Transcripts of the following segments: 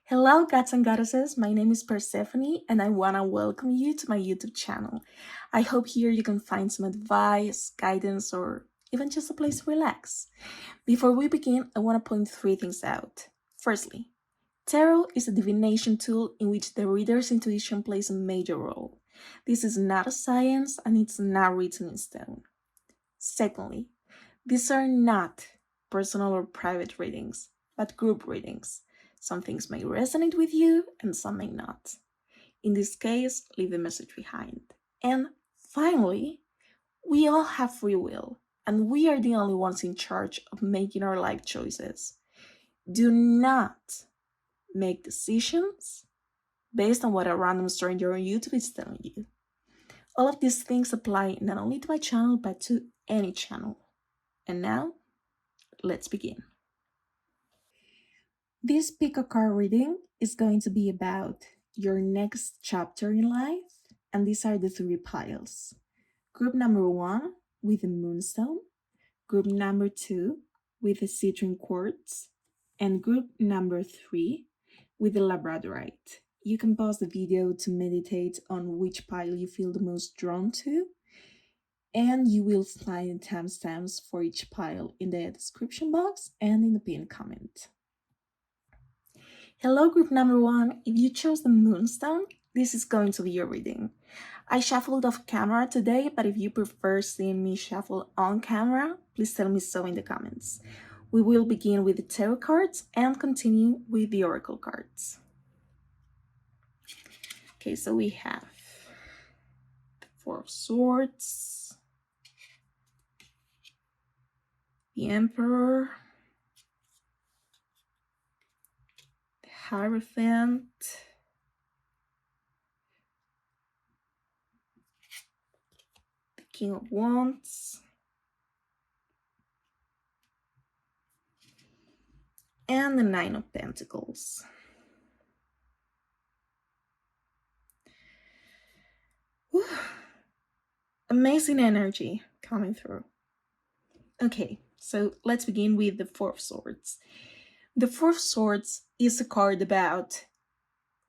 Hello, gods and goddesses. My name is Persephone, and I want to welcome you to my YouTube channel. I hope here you can find some advice, guidance, or even just a place to relax. Before we begin, I want to point three things out. Firstly, tarot is a divination tool in which the reader's intuition plays a major role. This is not a science and it's not written in stone. Secondly, these are not personal or private readings, but group readings. Some things may resonate with you and some may not. In this case, leave the message behind. And finally, we all have free will, and we are the only ones in charge of making our life choices. Do not make decisions based on what a random stranger on YouTube is telling you. All of these things apply not only to my channel, but to any channel. And now, let's begin. This pick a card reading is going to be about your next chapter in life, and these are the three piles. Group number 1 with the moonstone, group number 2 with the citrine quartz, and group number 3 with the labradorite. You can pause the video to meditate on which pile you feel the most drawn to, and you will find timestamps for each pile in the description box and in the pinned comment. Hello, group number 1. If you chose the moonstone, this is going to be your reading. I shuffled off camera today, but if you prefer seeing me shuffle on camera, please tell me so in the comments. We will begin with the tarot cards and continue with the oracle cards. Okay, so we have the Four of Swords, the Emperor, the Hierophant, the King of Wands, and the Nine of Pentacles. Whew. Amazing energy coming through. Okay, so let's begin with the Four of Swords. The Four of Swords is a card about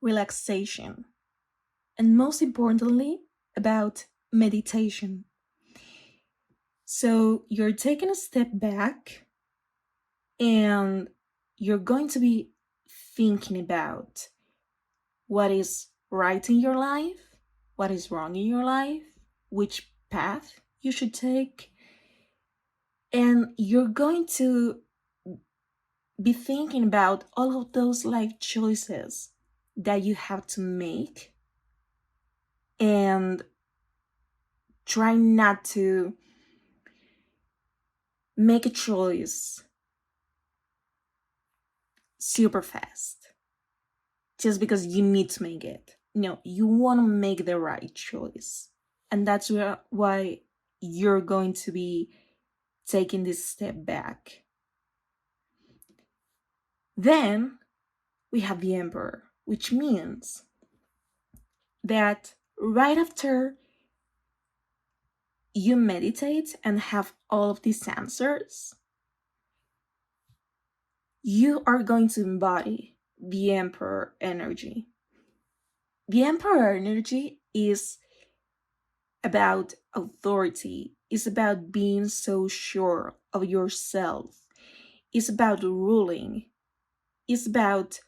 relaxation and, most importantly, about meditation. So you're taking a step back and you're going to be thinking about what is right in your life, what is wrong in your life, which path you should take, and you're going to be thinking about all of those life choices that you have to make and try not to make a choice super fast just because you need to make it. No, you want to make the right choice. And that's why you're going to be taking this step back. Then we have the Emperor, which means that right after you meditate and have all of these answers, you are going to embody the Emperor energy. The Emperor energy is about authority, is about being so sure of yourself, it's about ruling, it's about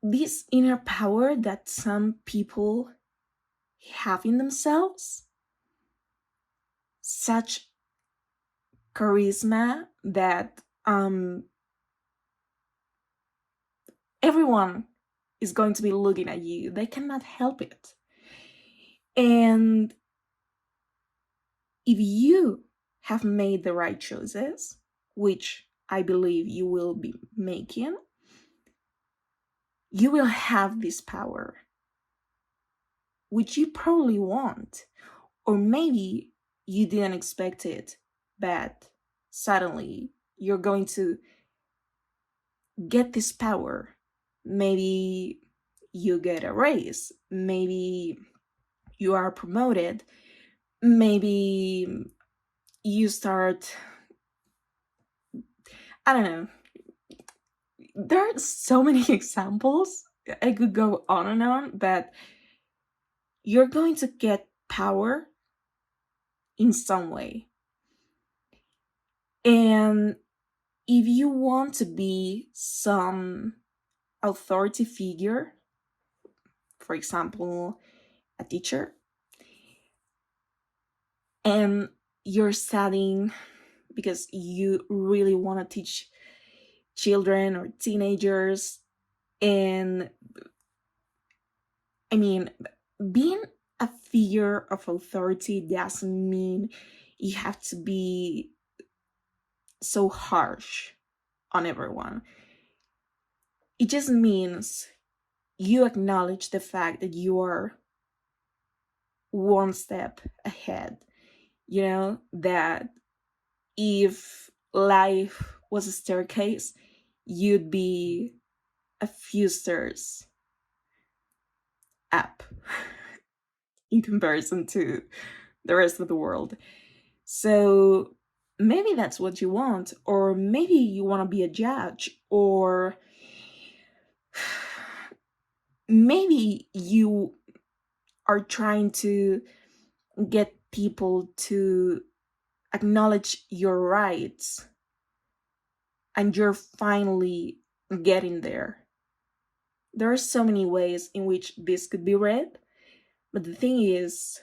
this inner power that some people have in themselves, such charisma that everyone is going to be looking at you. They cannot help it. And if you have made the right choices, which I believe you will be making, you will have this power, which you probably want, or maybe you didn't expect it, but suddenly you're going to get this power. Maybe you get a raise, maybe you are promoted, maybe you start, I don't know, there are so many examples. I could go on, but you're going to get power in some way. And if you want to be some authority figure, for example, a teacher, and you're studying because you really want to teach children or teenagers, and I mean, being a figure of authority doesn't mean you have to be so harsh on everyone. It just means you acknowledge the fact that you are one step ahead. You know, that if life was a staircase, you'd be a few stairs up in comparison to the rest of the world. So maybe that's what you want, or maybe you want to be a judge, or maybe you are trying to get people to acknowledge your rights and you're finally getting there. There are so many ways in which this could be read, but the thing is,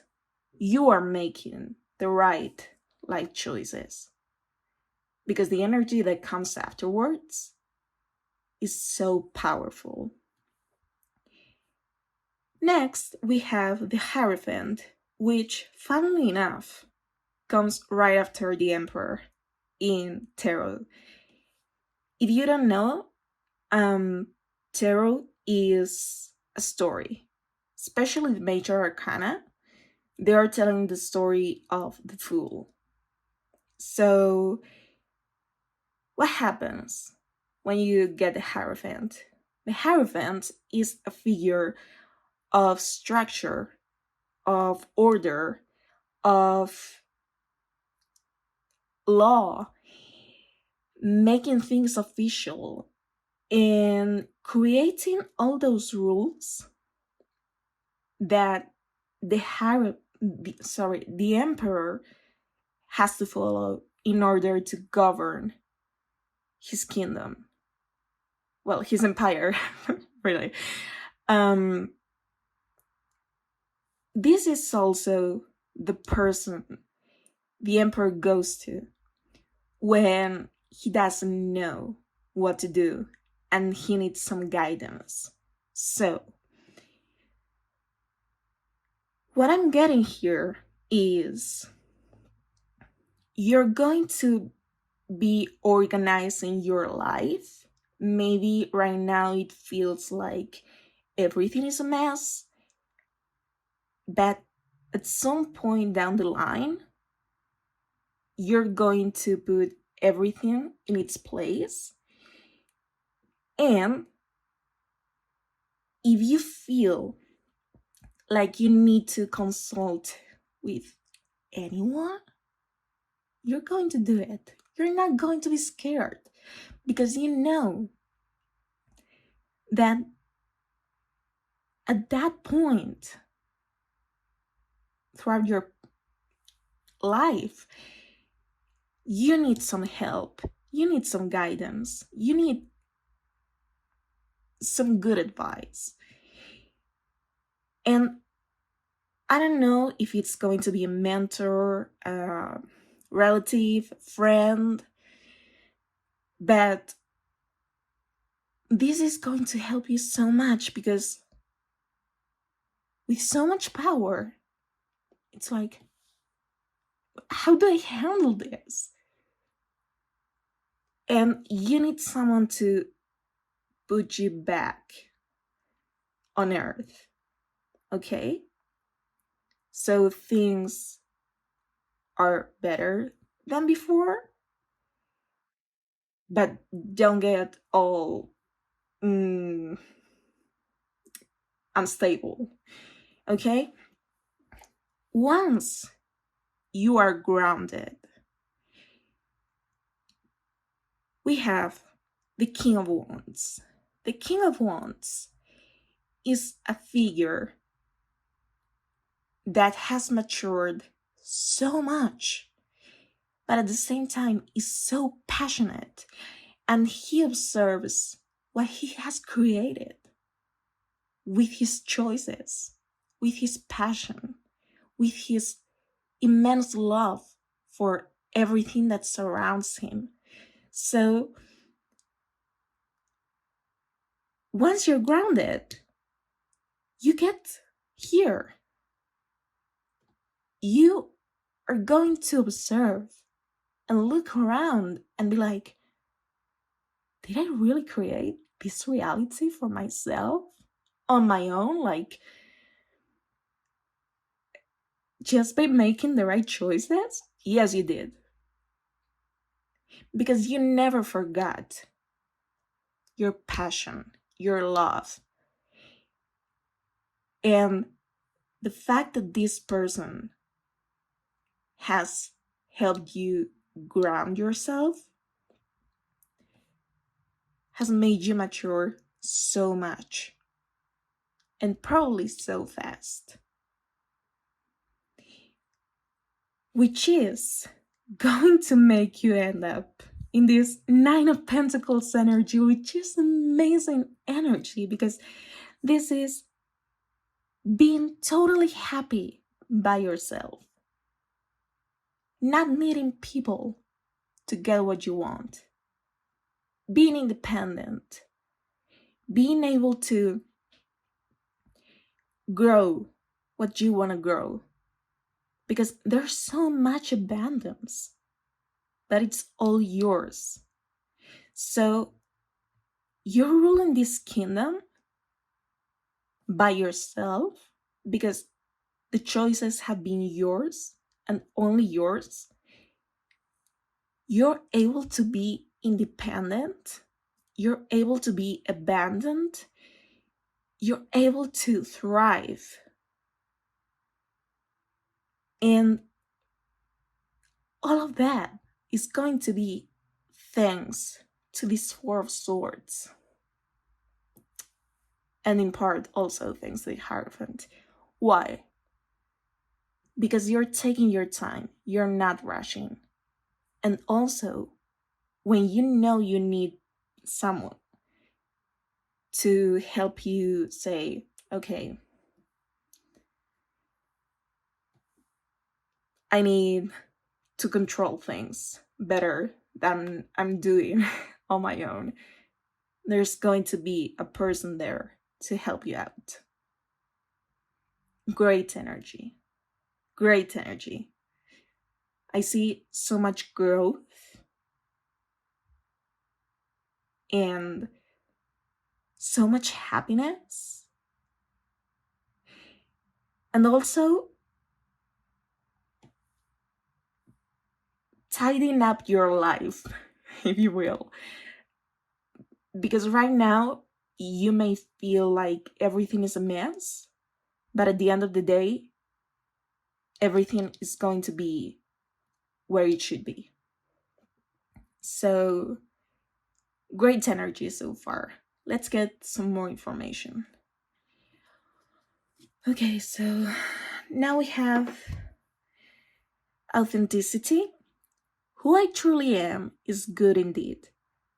you are making the right life choices because the energy that comes afterwards is so powerful. Next, we have the Hierophant, which, funnily enough, comes right after the Emperor in tarot. If you don't know, tarot is a story, especially the major arcana. They are telling the story of the fool. So, what happens when you get the Hierophant? The Hierophant is a figure of structure, of order, of law, making things official, and creating all those rules that the emperor has to follow in order to govern his kingdom. Well, his empire, really. This is also the person the emperor goes to when he doesn't know what to do and he needs some guidance. So, what I'm getting here is you're going to be organizing your life. Maybe right now it feels like everything is a mess, but at some point down the line, you're going to put everything in its place. And if you feel like you need to consult with anyone, you're going to do it. You're not going to be scared because you know that at that point throughout your life, you need some help, you need some guidance, you need some good advice. And I don't know if it's going to be a mentor, a relative, friend, but this is going to help you so much because with so much power, it's like, how do I handle this? And you need someone to put you back on earth, okay? So things are better than before, but don't get all unstable, okay? Once you are grounded, we have the King of Wands. The King of Wands is a figure that has matured so much, but at the same time is so passionate, and he observes what he has created with his choices, with his passion, with his immense love for everything that surrounds him. So once you're grounded, you get here. You are going to observe and look around and be like, did I really create this reality for myself on my own? Like, just by making the right choices? Yes, you did. Because you never forgot your passion, your love. And the fact that this person has helped you ground yourself has made you mature so much, and probably so fast. Which is going to make you end up in this Nine of Pentacles energy, which is amazing energy, because this is being totally happy by yourself, not needing people to get what you want, being independent, being able to grow what you want to grow, because there's so much abundance that it's all yours. So you're ruling this kingdom by yourself because the choices have been yours and only yours. You're able to be independent. You're able to be abandoned. You're able to thrive. And all of that is going to be thanks to this Four of Swords. And in part also thanks to the Hierophant. Why? Because you're taking your time. You're not rushing. And also, when you know you need someone to help you say, okay, I need to control things better than I'm doing on my own, there's going to be a person there to help you out. Great energy. Great energy. I see so much growth and so much happiness. And also tidying up your life, if you will. Because right now, you may feel like everything is a mess, but at the end of the day, everything is going to be where it should be. So, great energy so far. Let's get some more information. Okay, so now we have authenticity. Who I truly am is good indeed.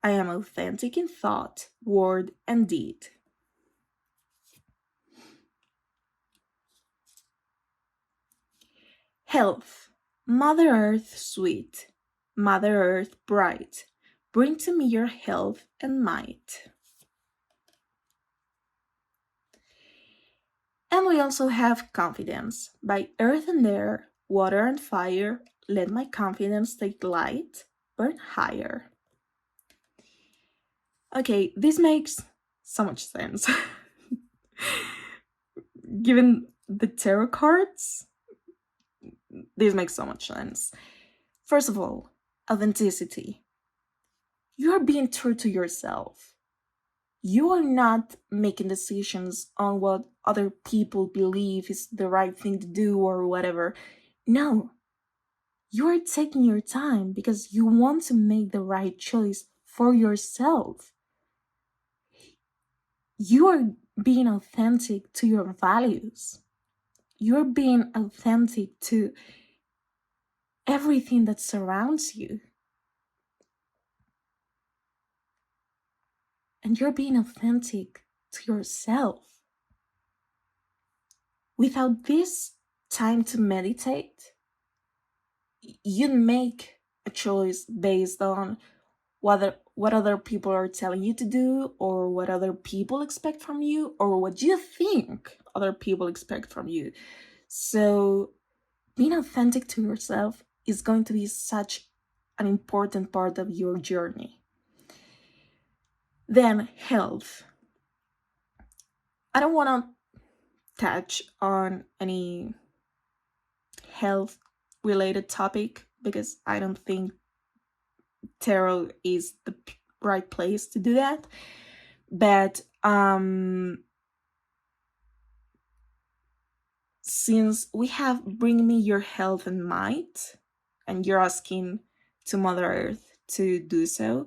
I am authentic in thought, word, and deed. Health. Mother Earth sweet, Mother Earth bright, bring to me your health and might. And we also have confidence. By earth and air, water and fire, let my confidence take light, burn higher. Okay, this makes so much sense. Given the tarot cards, this makes so much sense. First of all, authenticity. You are being true to yourself. You are not making decisions on what other people believe is the right thing to do or whatever. No. You are taking your time because you want to make the right choice for yourself. You are being authentic to your values. You're being authentic to everything that surrounds you. And you're being authentic to yourself. Without this time to meditate, you make a choice based on what other people are telling you to do, or what other people expect from you, or what you think other people expect from you. So being authentic to yourself is going to be such an important part of your journey. Then health. I don't want to touch on any health related topic because I don't think tarot is the right place to do that. But since we have Bring Me Your Health and Might, and you're asking to Mother Earth to do so,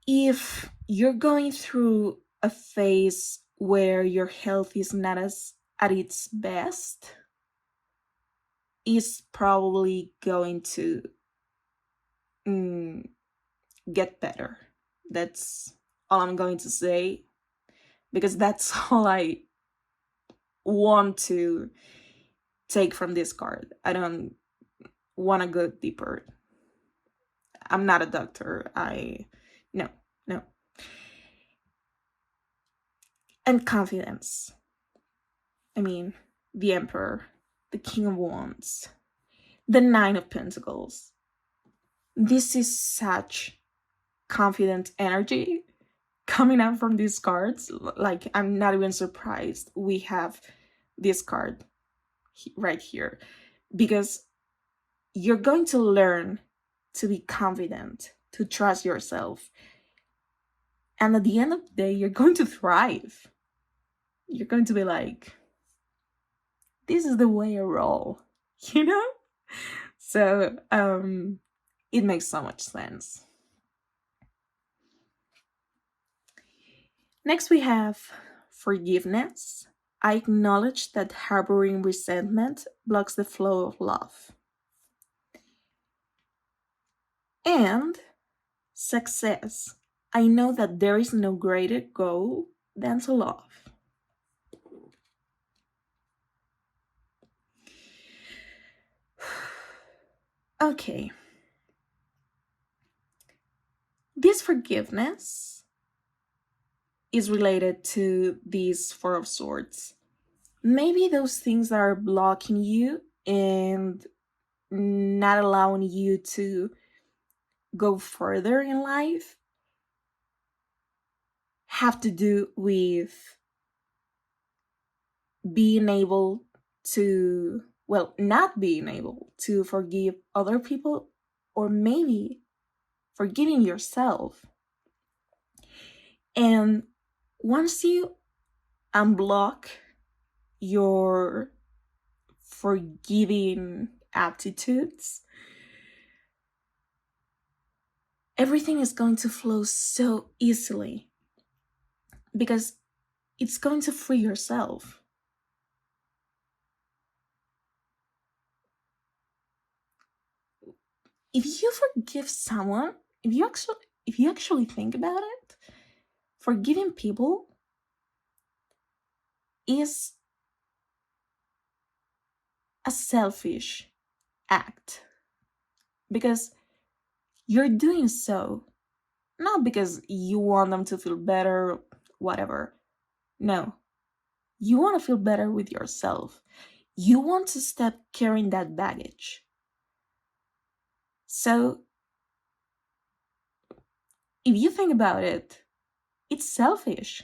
if you're going through a phase where your health is not as at its best, is probably going to get better. That's all I'm going to say, because that's all I want to take from this card. I don't want to go deeper. I'm not a doctor. No. And confidence. I mean, the Emperor, the King of Wands, the Nine of Pentacles. This is such confident energy coming out from these cards. Like, I'm not even surprised we have this card right here, because you're going to learn to be confident, to trust yourself. And at the end of the day, you're going to thrive. You're going to be like, this is the way I roll, you know? So it makes so much sense. Next we have forgiveness. I acknowledge that harboring resentment blocks the flow of love. And success. I know that there is no greater goal than to love. Okay. This forgiveness is related to these Four of Swords. Maybe those things that are blocking you and not allowing you to go further in life have to do with being able to, well, not being able to forgive other people, or maybe forgiving yourself. And once you unblock your forgiving aptitudes, everything is going to flow so easily, because it's going to free yourself. If you forgive someone, if you actually think about it, forgiving people is a selfish act, because you're doing so not because you want them to feel better, whatever. No, you want to feel better with yourself. You want to stop carrying that baggage. So if you think about it, it's selfish.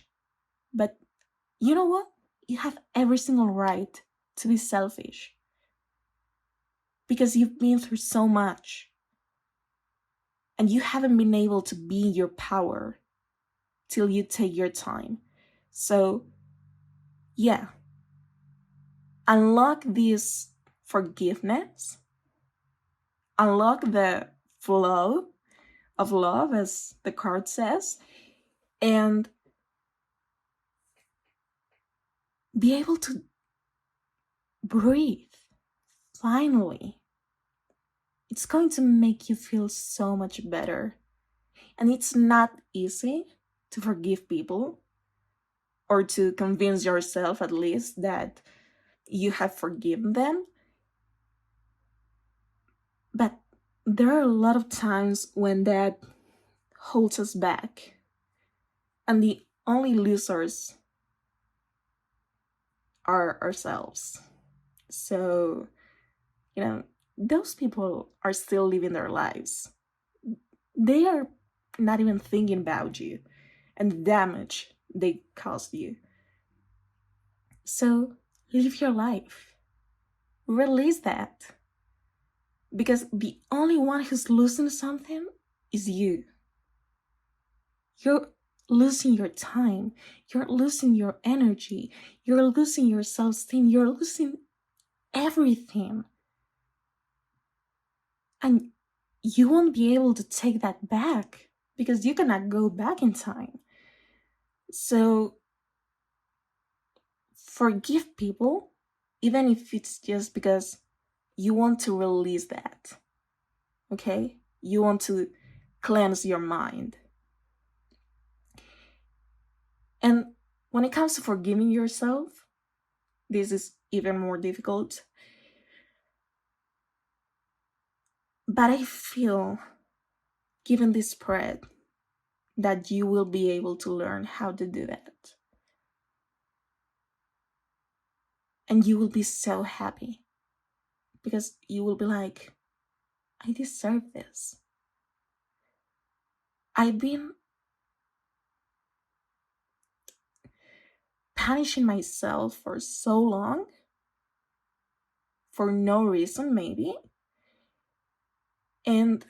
But you know what? You have every single right to be selfish, because you've been through so much and you haven't been able to be in your power till you take your time. So yeah, unlock this forgiveness, unlock the flow of love, as the card says, and be able to breathe finally. It's going to make you feel so much better. And it's not easy to forgive people or to convince yourself, at least, that you have forgiven them. But there are a lot of times when that holds us back. And the only losers are ourselves. So, those people are still living their lives. They are not even thinking about you and the damage they caused you. So, live your life. Release that. Because the only one who's losing something is you. You're losing your time. You're losing your energy. You're losing your self-esteem. You're losing everything. And you won't be able to take that back because you cannot go back in time. So forgive people, even if it's just because you want to release that. Okay? You want to cleanse your mind. And when it comes to forgiving yourself, this is even more difficult. But I feel, given this spread, that you will be able to learn how to do that. And you will be so happy because you will be like, I deserve this. I've been punishing myself for so long, for no reason maybe, and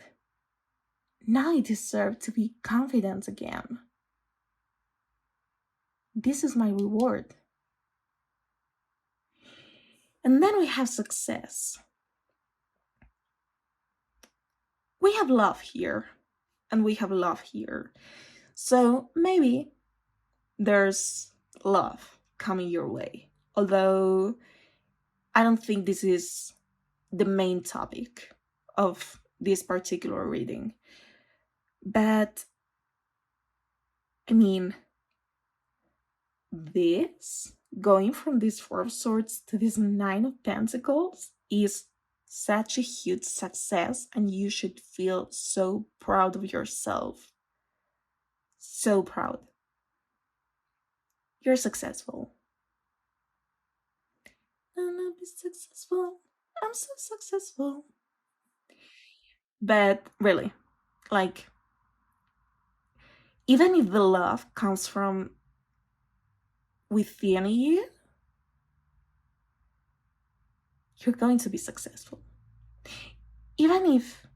now I deserve to be confident again. This is my reward. And then we have success. We have love here, and we have love here. So maybe there's love coming your way. Although I don't think this is the main topic of this particular reading. But I mean, this, going from this Four of Swords to this Nine of Pentacles, is such a huge success, and you should feel so proud of yourself. So proud. You're successful. And I'll be successful. I'm so successful. But really, like, even if the love comes from within you, you're going to be successful. Even if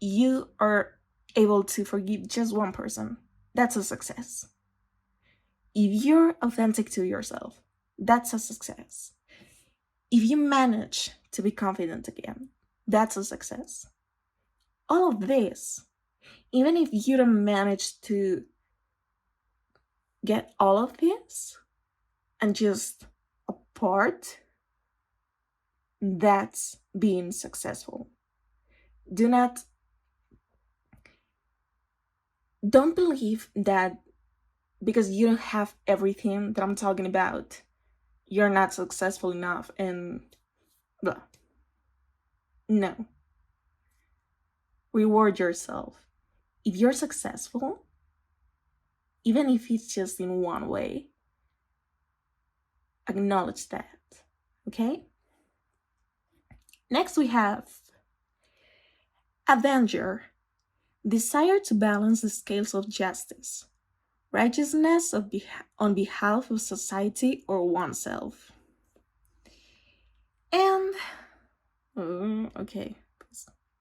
you are able to forgive just one person, that's a success. If you're authentic to yourself, that's a success. If you manage to be confident again, that's a success. All of this, even if you don't manage to get all of this and just a part, that's being successful. Don't believe that because you don't have everything that I'm talking about, you're not successful enough and blah. No. Reward yourself. If you're successful, even if it's just in one way, acknowledge that. Okay? Next we have Avenger. Desire to balance the scales of justice. Righteousness on behalf of society or oneself. And, okay,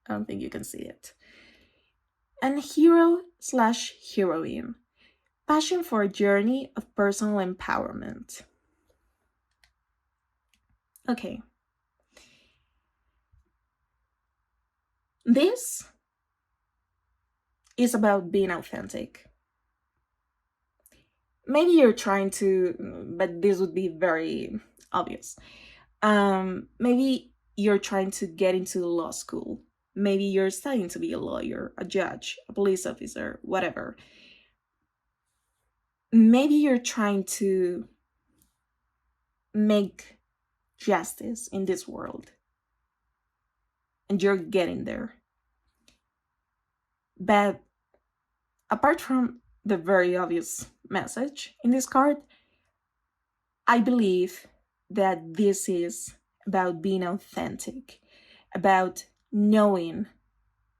I don't think you can see it. And hero/heroine. Passion for a journey of personal empowerment. Okay. This is about being authentic. Maybe you're trying to, but this would be very obvious. Maybe you're trying to get into law school. Maybe you're studying to be a lawyer, a judge, a police officer, whatever. Maybe you're trying to make justice in this world and you're getting there. But apart from the very obvious message in this card, I believe that this is about being authentic, about knowing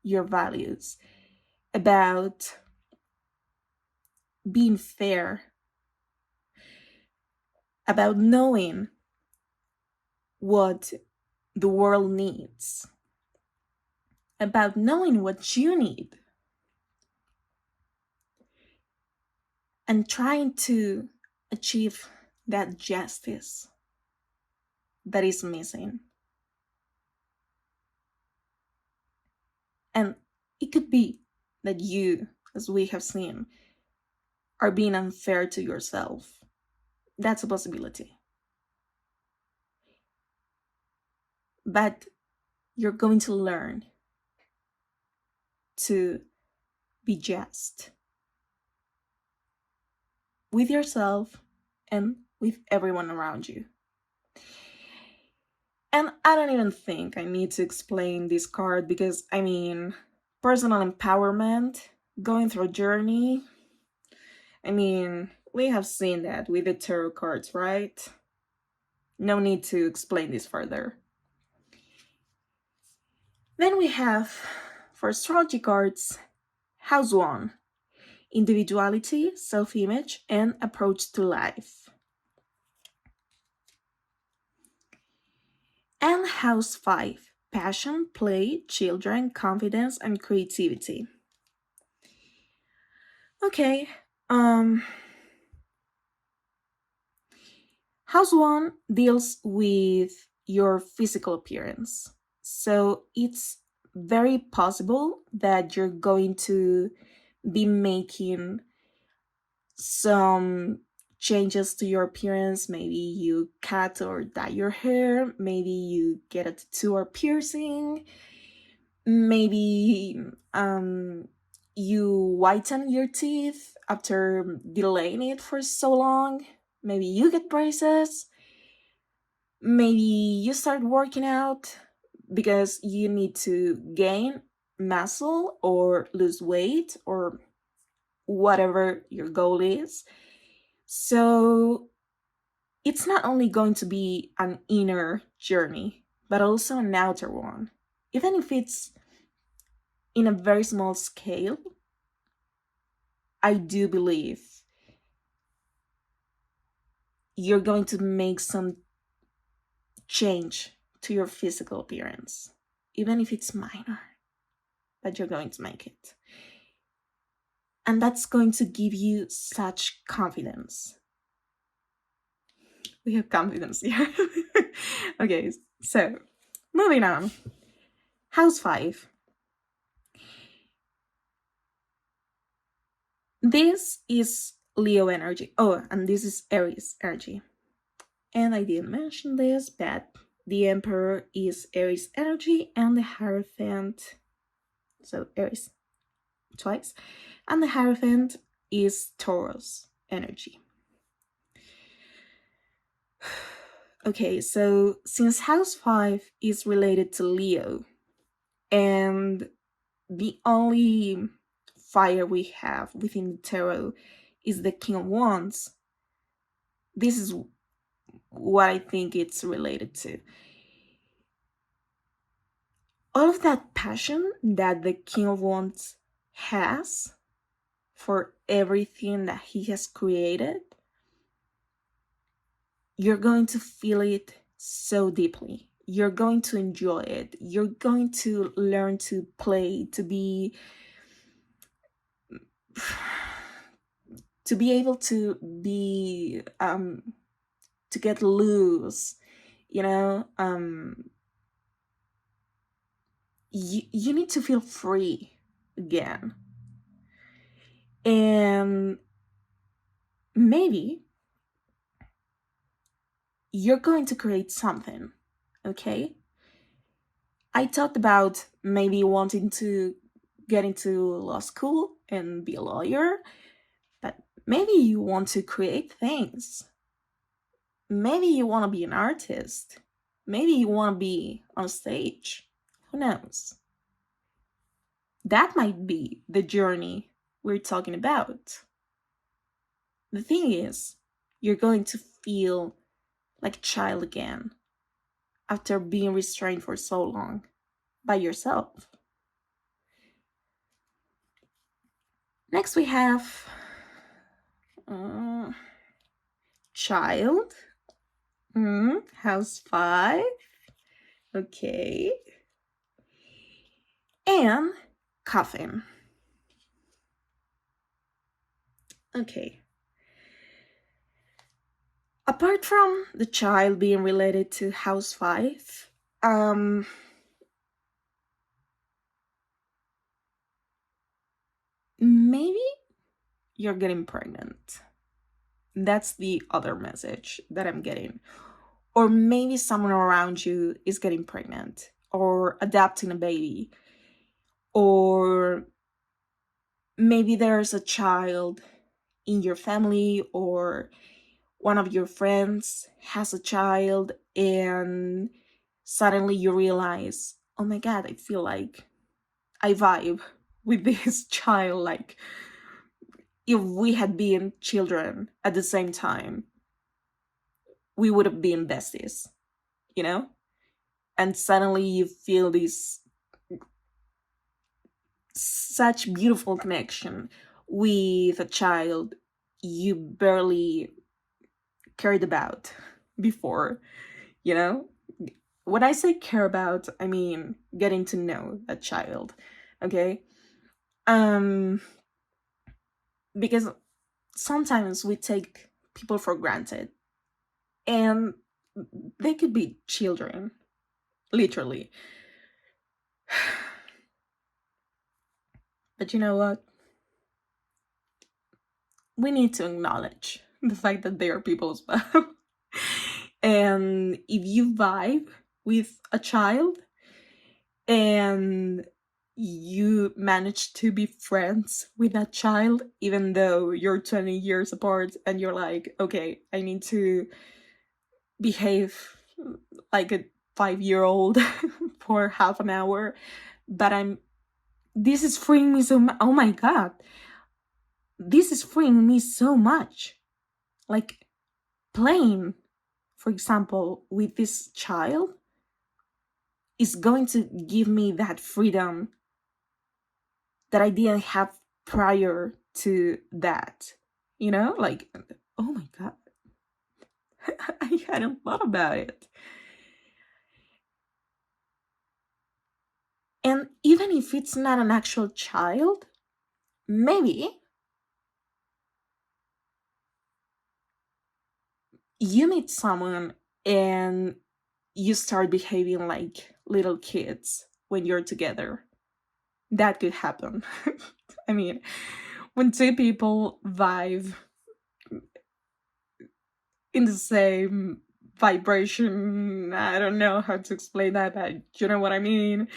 your values, about being fair, about knowing what the world needs, about knowing what you need, and trying to achieve that justice that is missing. And it could be that you, as we have seen, are being unfair to yourself. That's a possibility. But you're going to learn to be just with yourself and with everyone around you. And I don't even think I need to explain this card because, personal empowerment, going through a journey. We have seen that with the tarot cards, right? No need to explain this further. Then we have, for astrology cards, House 1, individuality, self-image, and approach to life. And House 5, passion, play, children, confidence, and creativity. Okay, House 1 deals with your physical appearance. So it's very possible that you're going to be making some changes to your appearance. Maybe you cut or dye your hair. Maybe you get a tattoo or piercing. Maybe you whiten your teeth after delaying it for so long. Maybe you get braces. Maybe you start working out because you need to gain muscle or lose weight or whatever your goal is. So it's not only going to be an inner journey, but also an outer one. Even if it's in a very small scale, I do believe you're going to make some change to your physical appearance, even if it's minor, but you're going to make it. And that's going to give you such confidence. We have confidence here. Okay, so moving on. House 5. This is Leo energy. Oh, and this is Aries energy. And I didn't mention this, but the Emperor is Aries energy and the Hierophant, so Aries twice, and the Hierophant is Taurus energy. Okay, so since House 5 is related to Leo, and the only fire we have within the tarot is the King of Wands, this is what I think it's related to. All of that passion that the King of Wands has for everything that he has created, you're going to feel it so deeply. You're going to enjoy it. You're going to learn to play, to be able to be to get loose, you need to feel free again. And maybe you're going to create something, okay? I talked about maybe wanting to get into law school and be a lawyer, but maybe you want to create things. Maybe you want to be an artist. Maybe you want to be on stage. Who knows? That might be the journey we're talking about. The thing is, you're going to feel like a child again after being restrained for so long by yourself. Next, we have uh, child. House 5. Okay. And coffin. Okay. Apart from the child being related to house 5, maybe you're getting pregnant. That's the other message that I'm getting. Or maybe someone around you is getting pregnant or adopting a baby. Or maybe there's a child in your family, or one of your friends has a child, and suddenly you realize, oh my god, I feel like I vibe with this child. Like, if we had been children at the same time, we would have been besties, you know? And suddenly you feel this such beautiful connection with a child you barely cared about before, you know? When I say care about, I mean getting to know a child, okay? Um because sometimes we take people for granted, and they could be children, literally. But you know what? We need to acknowledge the fact that they are people as well. And if you vibe with a child and you manage to be friends with that child, even though you're 20 years apart, and you're like, okay, I need to behave like a 5-year-old for half an hour, but this is freeing me so much. Oh my god, this is freeing me so much. Like, playing, for example, with this child is going to give me that freedom that I didn't have prior to that. You know? Like, oh my god. I hadn't thought about it. And even if it's not an actual child, maybe you meet someone and you start behaving like little kids when you're together. That could happen. I mean, when two people vibe in the same vibration, I don't know how to explain that, but you know what I mean.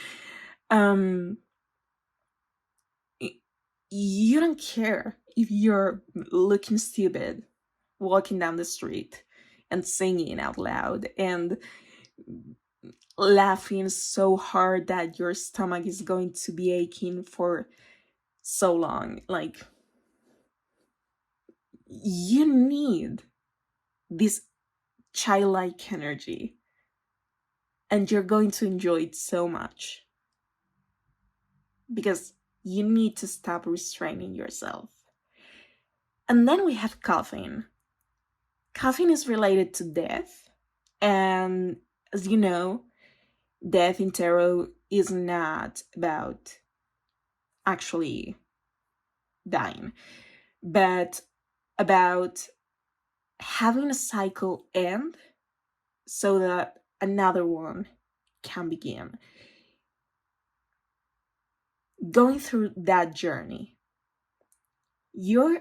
Um, you don't care if you're looking stupid walking down the street and singing out loud and laughing so hard that your stomach is going to be aching for so long. Like, you need this childlike energy, and you're going to enjoy it so much because you need to stop restraining yourself. And then we have coughing. Coughing is related to death, and as you know, death in tarot is not about actually dying, but about having a cycle end so that another one can begin. going through that journey. You're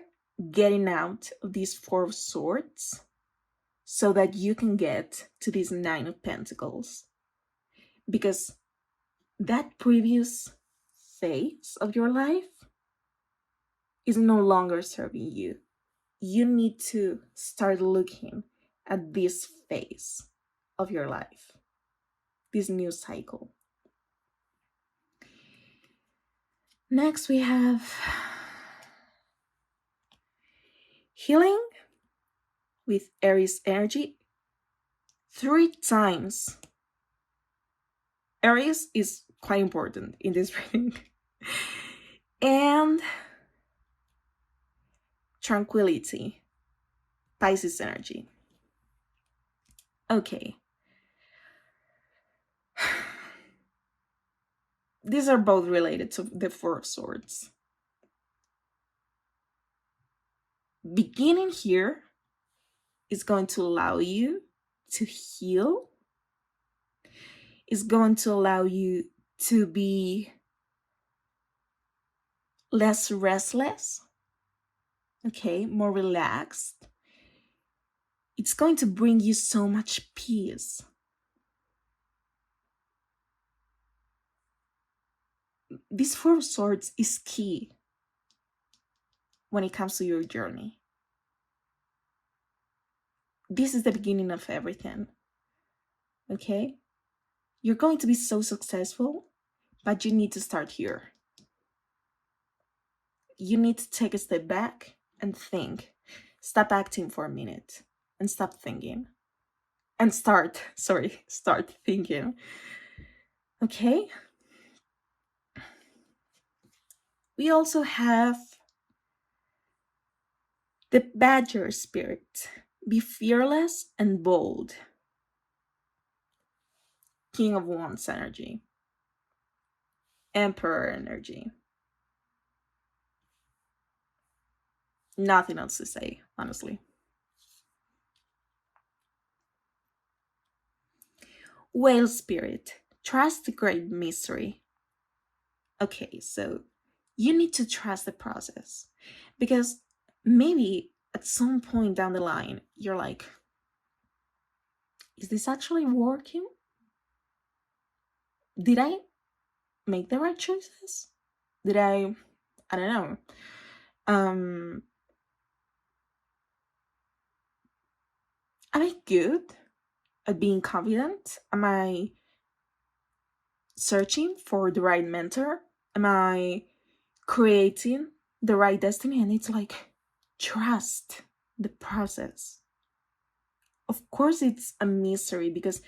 getting out of these Four of Swords so that you can get to this Nine of Pentacles. Because that previous phase of your life is no longer serving you. You need to start looking at this phase of your life, this new cycle. Next, we have healing with Aries energy 3 times. Aries is quite important in this reading. And tranquility, Pisces energy. Okay. These are both related to the Four of Swords. Beginning here is going to allow you to heal. It's going to allow you to be less restless, okay, more relaxed. It's going to bring you so much peace. This Four of Swords is key when it comes to your journey. This is the beginning of everything, okay? You're going to be so successful, but you need to start here. You need to take a step back and think. Stop acting for a minute and stop thinking. And start thinking. Okay? We also have the Badger spirit. Be fearless and bold. King of Wands energy. Emperor energy. Nothing else to say, honestly. Whale spirit. Trust the great mystery. Okay, so you need to trust the process, because maybe at some point down the line, you're like, is this actually working? Did I make the right choices? Did I don't know. Am I good at being confident? Am I searching for the right mentor? Am I creating the right destiny? And it's like, trust the process. Of course, it's a mystery because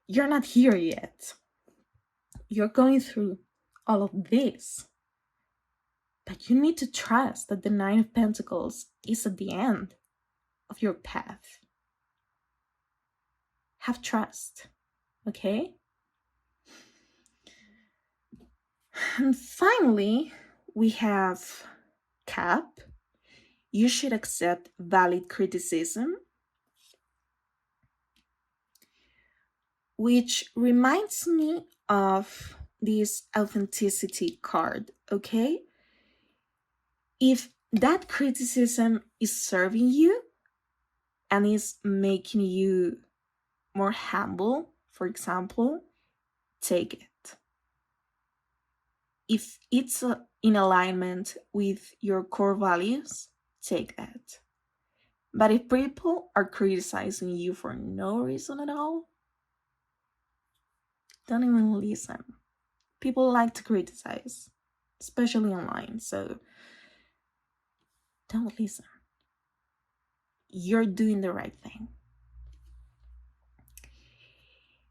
you're not here yet. You're going through all of this. But you need to trust that the Nine of Pentacles is at the end of your path. Have trust, okay? And finally, we have Cap. You should accept valid criticism, which reminds me of this authenticity card, okay? If that criticism is serving you and is making you more humble, for example, take it. If it's in alignment with your core values, take that. But if people are criticizing you for no reason at all, don't even listen. People like to criticize, especially online, so don't listen. You're doing the right thing.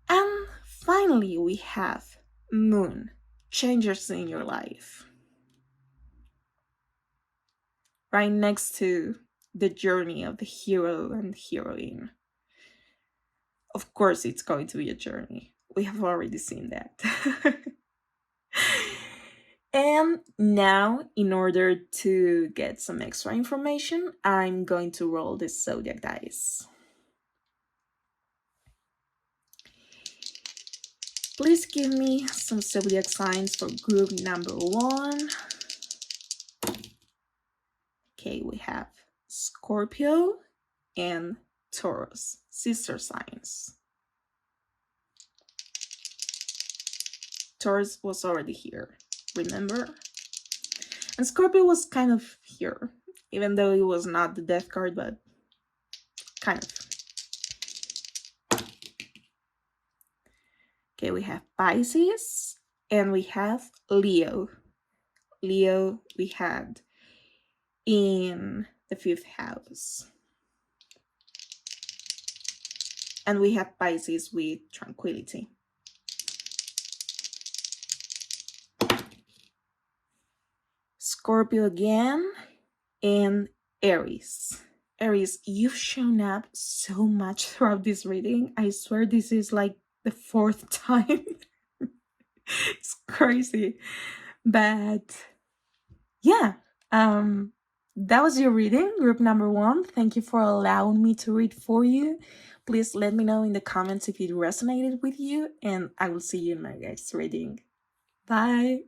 And finally, we have Moon, changes in your life. Right next to the journey of the hero and heroine. Of course, it's going to be a journey. We have already seen that. And now, in order to get some extra information, I'm going to roll the zodiac dice. Please give me some zodiac signs for group number 1. Okay, we have Scorpio and Taurus, sister signs. Taurus was already here, remember? And Scorpio was kind of here, even though it was not the death card, but kind of. Okay, we have Pisces and we have Leo. Leo we had in the 5th house. And we have Pisces with tranquility. Scorpio again and Aries. Aries, you've shown up so much throughout this reading. I swear this is like the 4th time. It's crazy. But yeah, that was your reading, group number 1. Thank you for allowing me to read for you. Please let me know in the comments if it resonated with you, and I will see you in my next reading. Bye.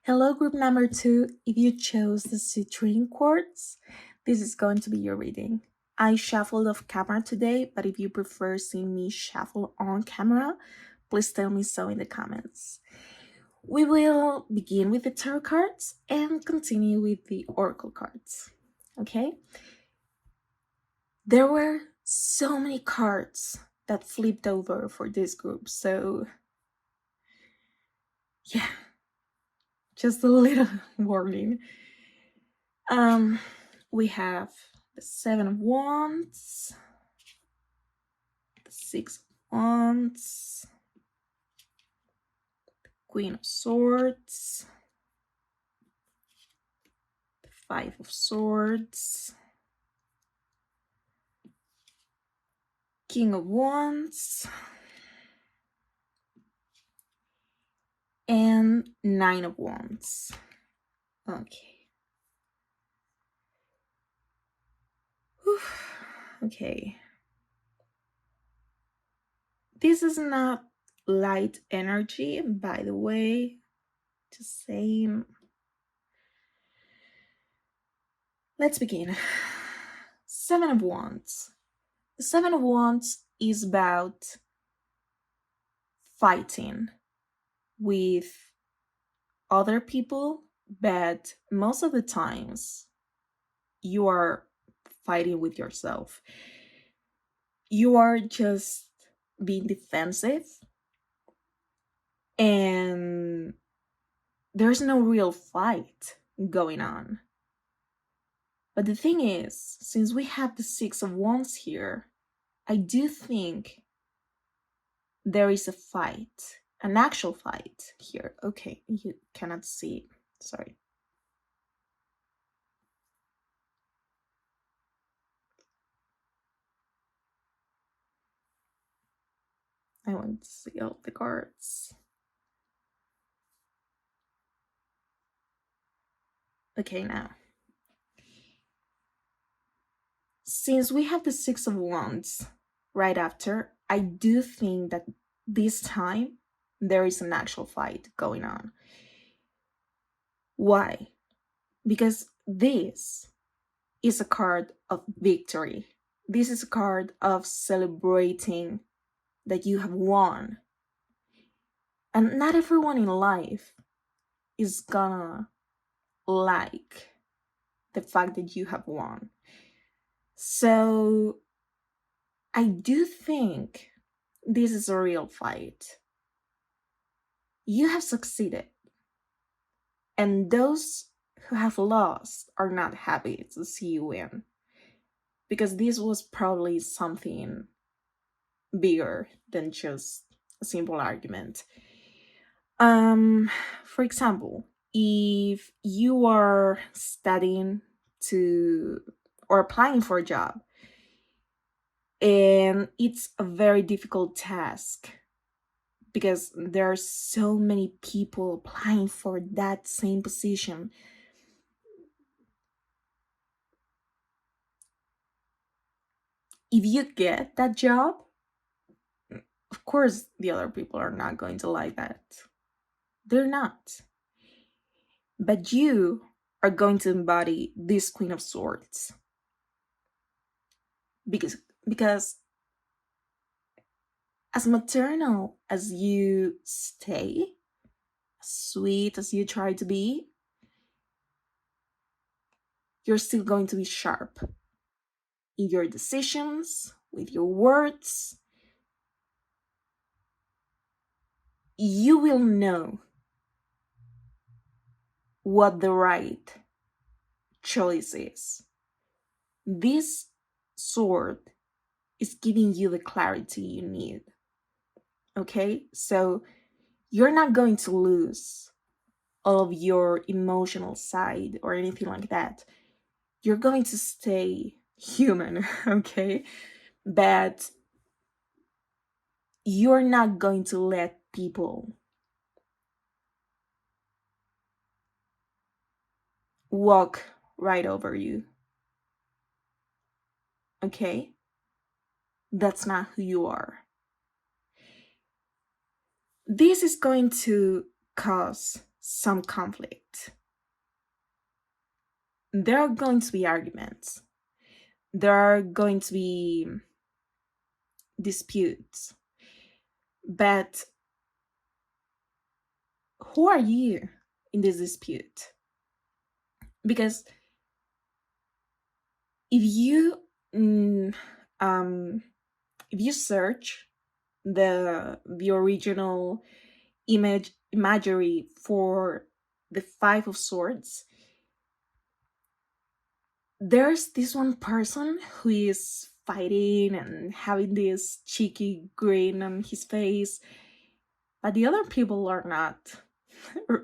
Hello, group number 2. If you chose the citrine quartz, this is going to be your reading. I shuffled off camera today, but if you prefer seeing me shuffle on camera, please tell me so in the comments. We will begin with the tarot cards and continue with the oracle cards, okay? There were so many cards that flipped over for this group, so yeah, just a little warning. We have the 7 of Wands, the 6 of Wands, the Queen of Swords, the 5 of Swords, King of Wands, and 9 of Wands. Okay. Whew. Okay. This is not light energy, by the way. Just saying. Let's begin. 7 of Wands. The 7 of Wands is about fighting with other people, but most of the times you are fighting with yourself. You are just being defensive, and there's no real fight going on. But the thing is, since we have the 6 of Wands here, I do think there is a fight, an actual fight here. Okay, you cannot see, sorry. I want to see all the cards. Okay, now. Since we have the 6 of Wands right after, I do think that this time there is an actual fight going on. Why? Because this is a card of victory. This is a card of celebrating that you have won. And not everyone in life is gonna like the fact that you have won. So I do think this is a real fight. You have succeeded. And those who have lost are not happy to see you win. Because this was probably something bigger than just a simple argument. For example, if you are studying or applying for a job, and it's a very difficult task because there are so many people applying for that same position. If you get that job, Of course, the other people are not going to like that. They're not. But you are going to embody this Queen of Swords. Because as maternal as you stay, as sweet as you try to be, you're still going to be sharp in your decisions, with your words. You will know what the right choice is. This sword is giving you the clarity you need. Okay? So you're not going to lose all of your emotional side or anything like that. You're going to stay human, okay? But you're not going to let people walk right over you. Okay? That's not who you are. This is going to cause some conflict. There are going to be arguments. There are going to be disputes. But who are you in this dispute? Because if you if you search the original imagery for the Five of Swords, there's this one person who is fighting and having this cheeky grin on his face, but the other people are not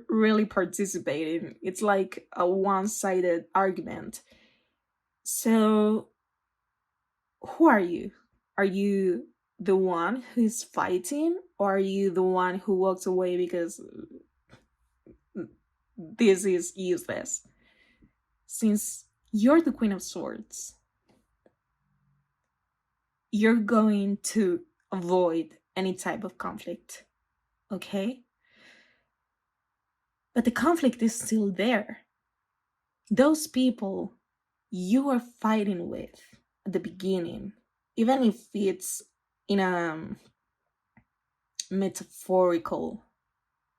really participating. It's like a one-sided argument. So who are you? Are you the one who's fighting, or are you the one who walks away because this is useless? Since you're the Queen of Swords, you're going to avoid any type of conflict, okay? But the conflict is still there. Those people you are fighting with at the beginning, even if it's in a metaphorical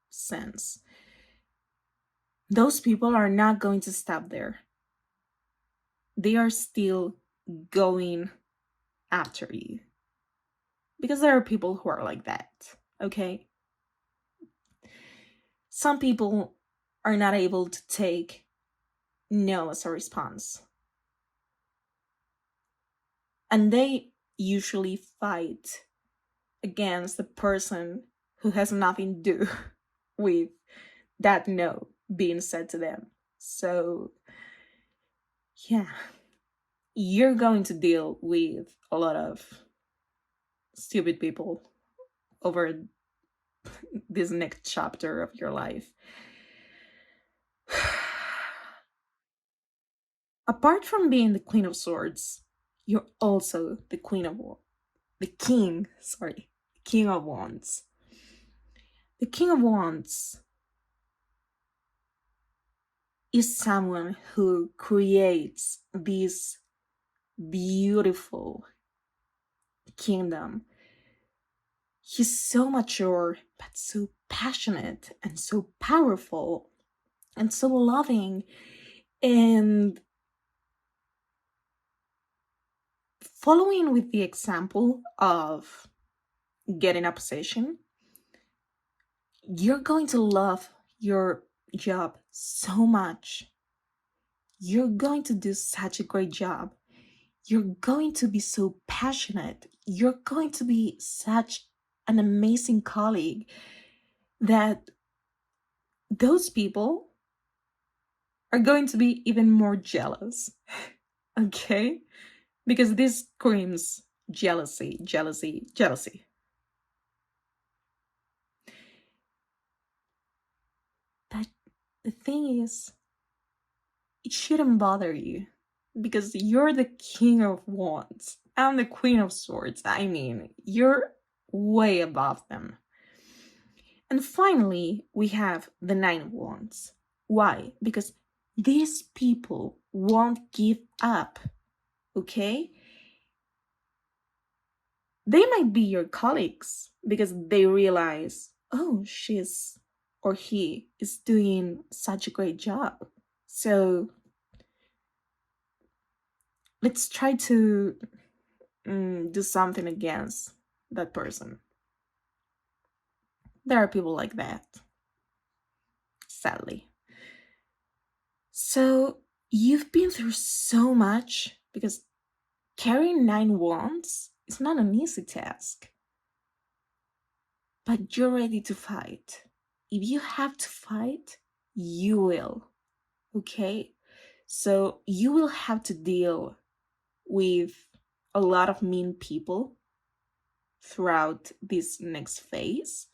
sense, those people are not going to stop there. They are still going after you. Because there are people who are like that, okay? Some people are not able to take no as a response. And they usually fight against the person who has nothing to do with that no being said to them. So, yeah, you're going to deal with a lot of stupid people over this next chapter of your life. Apart from being the Queen of Swords, you're also the King of Wands. The King of Wands is someone who creates this beautiful kingdom. He's so mature, but so passionate and so powerful and so loving. And following with the example of getting a position, you're going to love your job so much. You're going to do such a great job. You're going to be so passionate. You're going to be such an amazing colleague that those people are going to be even more jealous. Okay? Because this screams jealousy, jealousy, jealousy. But the thing is, it shouldn't bother you because you're the King of Wands. I'm the Queen of Swords. I mean, you're way above them. And finally, we have the Nine of Wands. Why? Because these people won't give up, okay? They might be your colleagues because they realize, oh, she's or he is doing such a great job. So let's try to do something against that person. There are people like that, sadly. So you've been through so much because carrying 9 wands is not an easy task. But you're ready to fight. If you have to fight, you will. Okay? So you will have to deal with a lot of mean people throughout this next phase.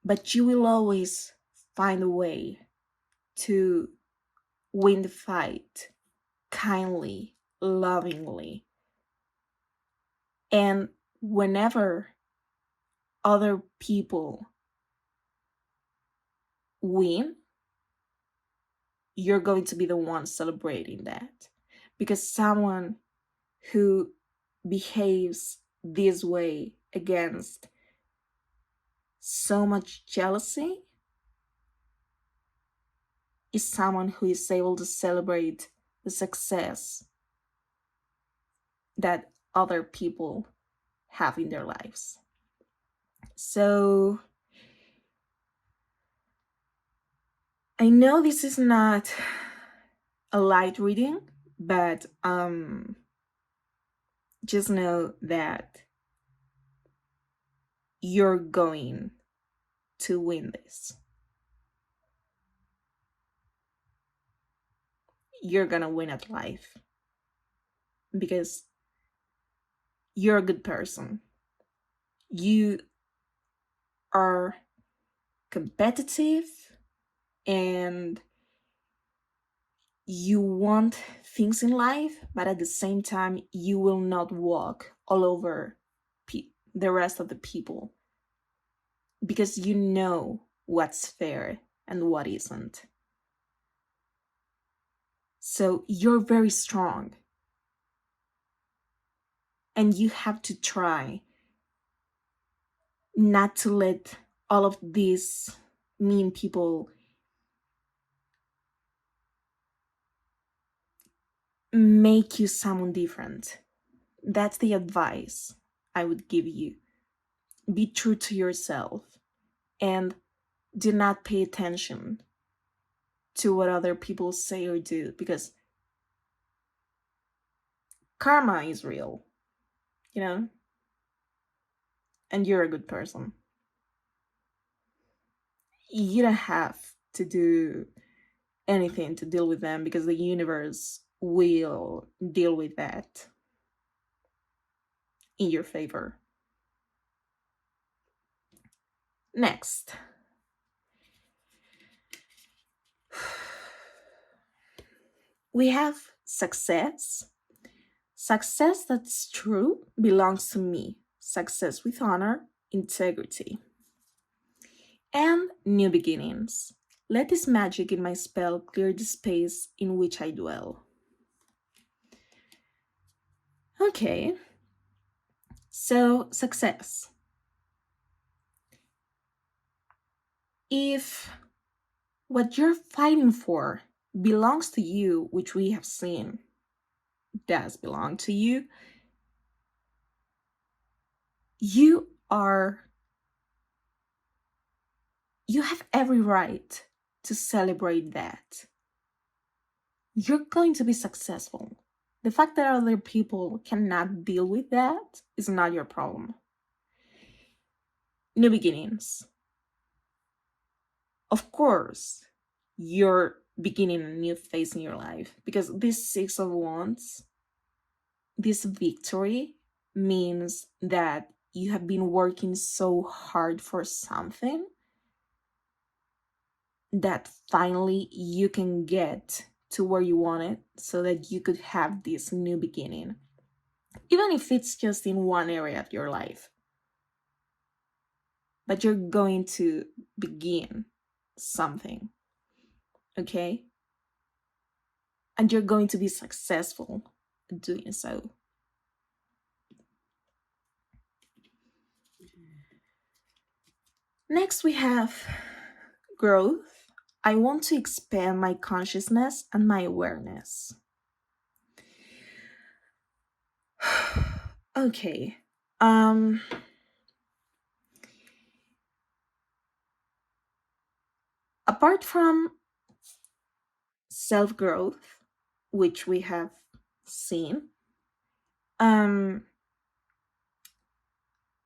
But you will always find a way to win the fight kindly, lovingly. And whenever other people win, you're going to be the one celebrating that. Because someone who behaves this way against so much jealousy is someone who is able to celebrate the success that other people have in their lives. So I know this is not a light reading, but just know that you're going to win this. You're gonna win at life because you're a good person. You are competitive and you want things in life, but at the same time, you will not walk all over the rest of the people because you know what's fair and what isn't. So you're very strong and you have to try not to let all of these mean people make you someone different. That's the advice I would give you. Be true to yourself and do not pay attention to what other people say or do because karma is real, you know? And you're a good person. You don't have to do anything to deal with them because the universe will deal with that in your favor. Next. We have success. Success that's true belongs to me. Success with honor, integrity. And new beginnings. Let this magic in my spell clear the space in which I dwell. Okay. So, success. If what you're fighting for belongs to you, which we have seen does belong to you, you have every right to celebrate that. You're going to be successful. The fact that other people cannot deal with that is not your problem. New beginnings. Of course, you're beginning a new phase in your life because this 6 of Wands, this victory means that you have been working so hard for something that finally you can get to where you want it so that you could have this new beginning. even if it's just in one area of your life, but you're going to begin something, okay? And you're going to be successful at doing so. Next, we have growth. I want to expand my consciousness and my awareness. Okay. Um Apart from self-growth, which we have seen, um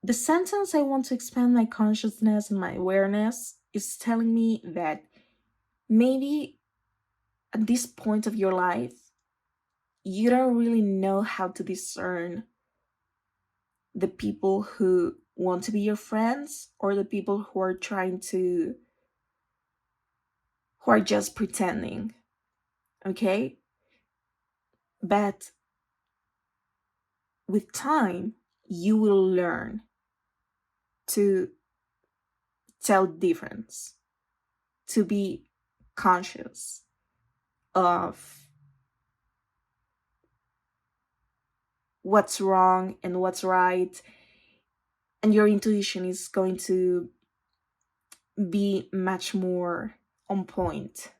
the sentence I want to expand my consciousness and my awareness is telling me that maybe at this point of your life, you don't really know how to discern the people who want to be your friends or the people who are just pretending, okay? But with time, you will learn to tell difference, to be conscious of what's wrong and what's right, and your intuition is going to be much more on point.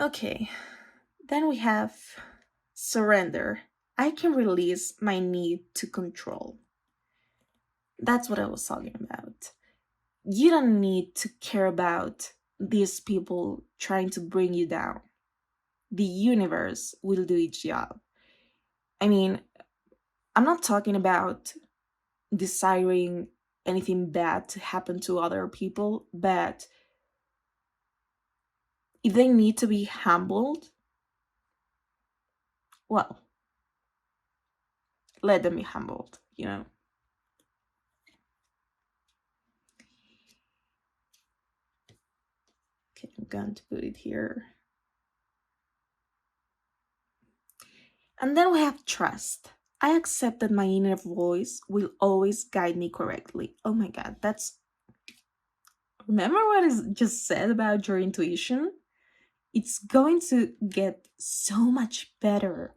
Okay, then we have surrender. I can release my need to control. That's what I was talking about. You don't need to care about these people trying to bring you down. The universe will do its job. I mean, I'm not talking about desiring anything bad to happen to other people, but if they need to be humbled, well, let them be humbled, you know? Okay, I'm going to put it here. And then we have trust. I accept that my inner voice will always guide me correctly. Oh my God, that's. Remember what is just said about your intuition? It's going to get so much better.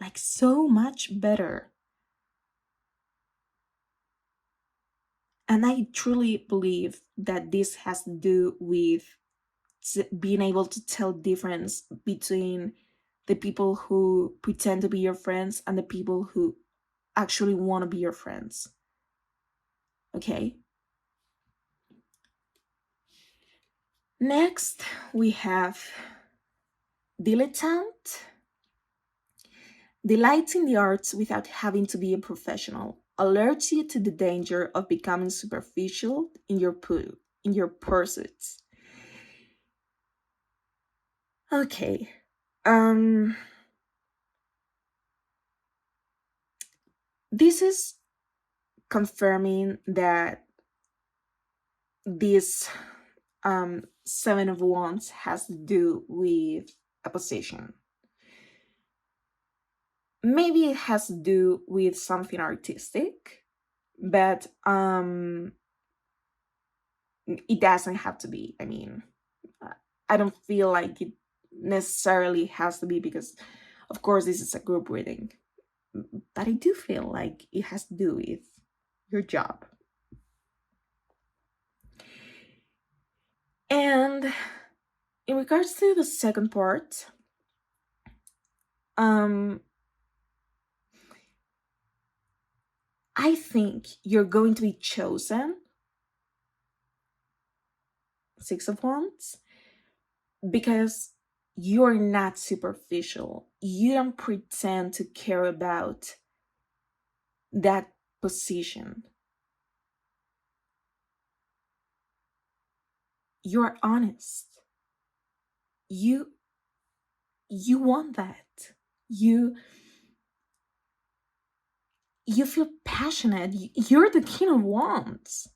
Like, so much better. And I truly believe that this has to do with being able to tell difference between the people who pretend to be your friends and the people who actually want to be your friends. Okay? Next, we have dilettante. Delight in the arts without having to be a professional alerts you to the danger of becoming superficial in your pursuits. Okay. This is confirming that this Seven of Wands has to do with a position. Maybe it has to do with something artistic, but it doesn't have to be. I mean, I don't feel like it necessarily has to be because, of course, this is a group reading. But I do feel like it has to do with your job. And in regards to the second part, I think you're going to be chosen, Six of Wands, because you're not superficial. You don't pretend to care about that position. You're honest. You want that. You feel passionate. You're the king of wands.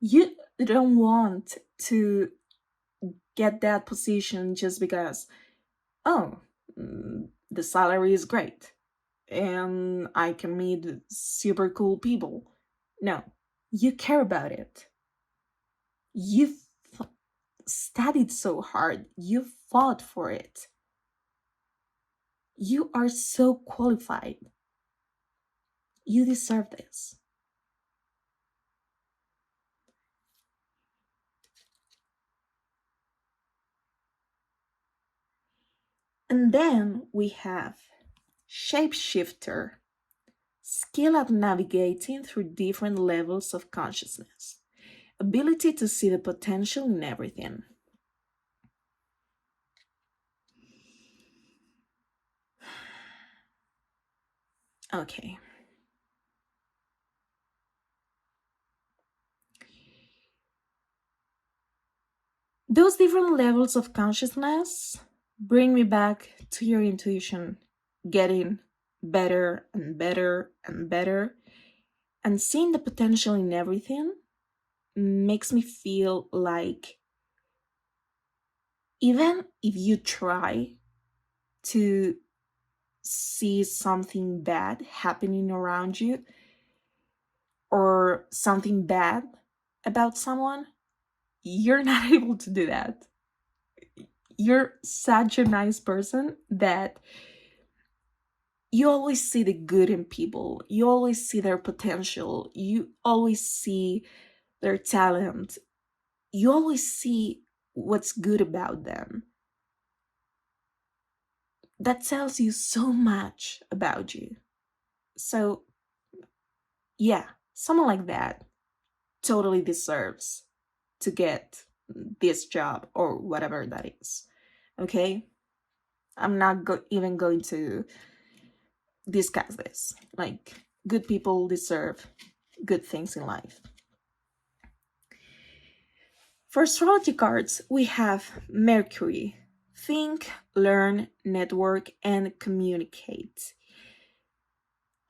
You don't want to get that position just because, oh, the salary is great and I can meet super cool people. No, you care about it. You've studied so hard, you fought for it. You are so qualified. You deserve this. And then we have shapeshifter, skill at navigating through different levels of consciousness, ability to see the potential in everything. Okay. Those different levels of consciousness bring me back to your intuition, getting better and better and better, and seeing the potential in everything makes me feel like even if you try to see something bad happening around you or something bad about someone, you're not able to do that. You're such a nice person that you always see the good in people. You always see their potential. You always see their talent. You always see what's good about them. That tells you so much about you. So, yeah, someone like that totally deserves to get this job or whatever that is. Okay? I'm not even going to discuss this. Like, good people deserve good things in life. For astrology cards, we have Mercury. Think, learn, network, and communicate.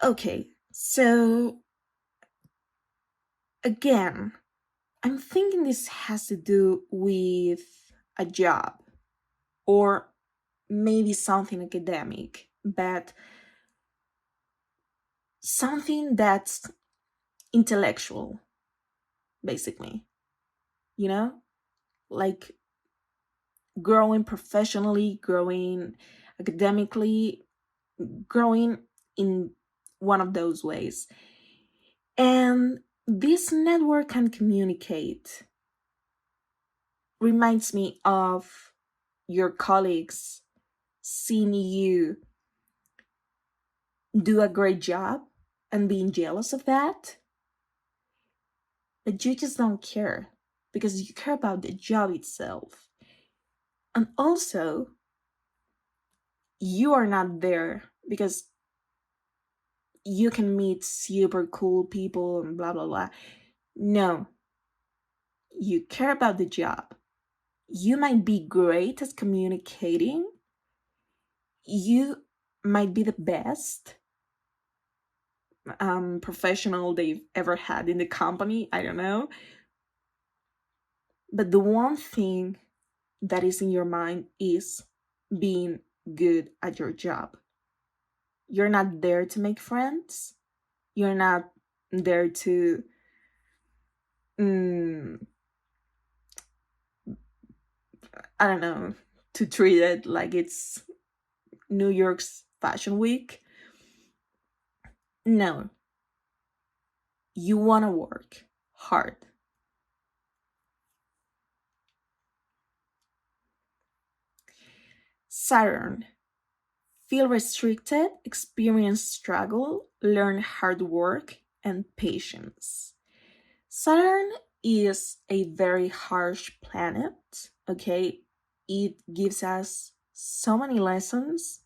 Okay, so again, I'm thinking this has to do with a job or maybe something academic, but something that's intellectual, basically, you know? Like growing professionally, growing academically, growing in one of those ways. And this network can communicate reminds me of your colleagues seeing you do a great job and being jealous of that, but you just don't care because you care about the job itself. And also, you are not there because you can meet super cool people and blah, blah, blah. No, you care about the job. You might be great at communicating. You might be the best professional they've ever had in the company. I don't know. But the one thing that is in your mind is being good at your job. You're not there to make friends. You're not there to mm, I don't know, to treat it like it's New York's Fashion Week. No, you want to work hard. Saturn, feel restricted, experience struggle, learn hard work and patience. Saturn is a very harsh planet, okay? It gives us so many lessons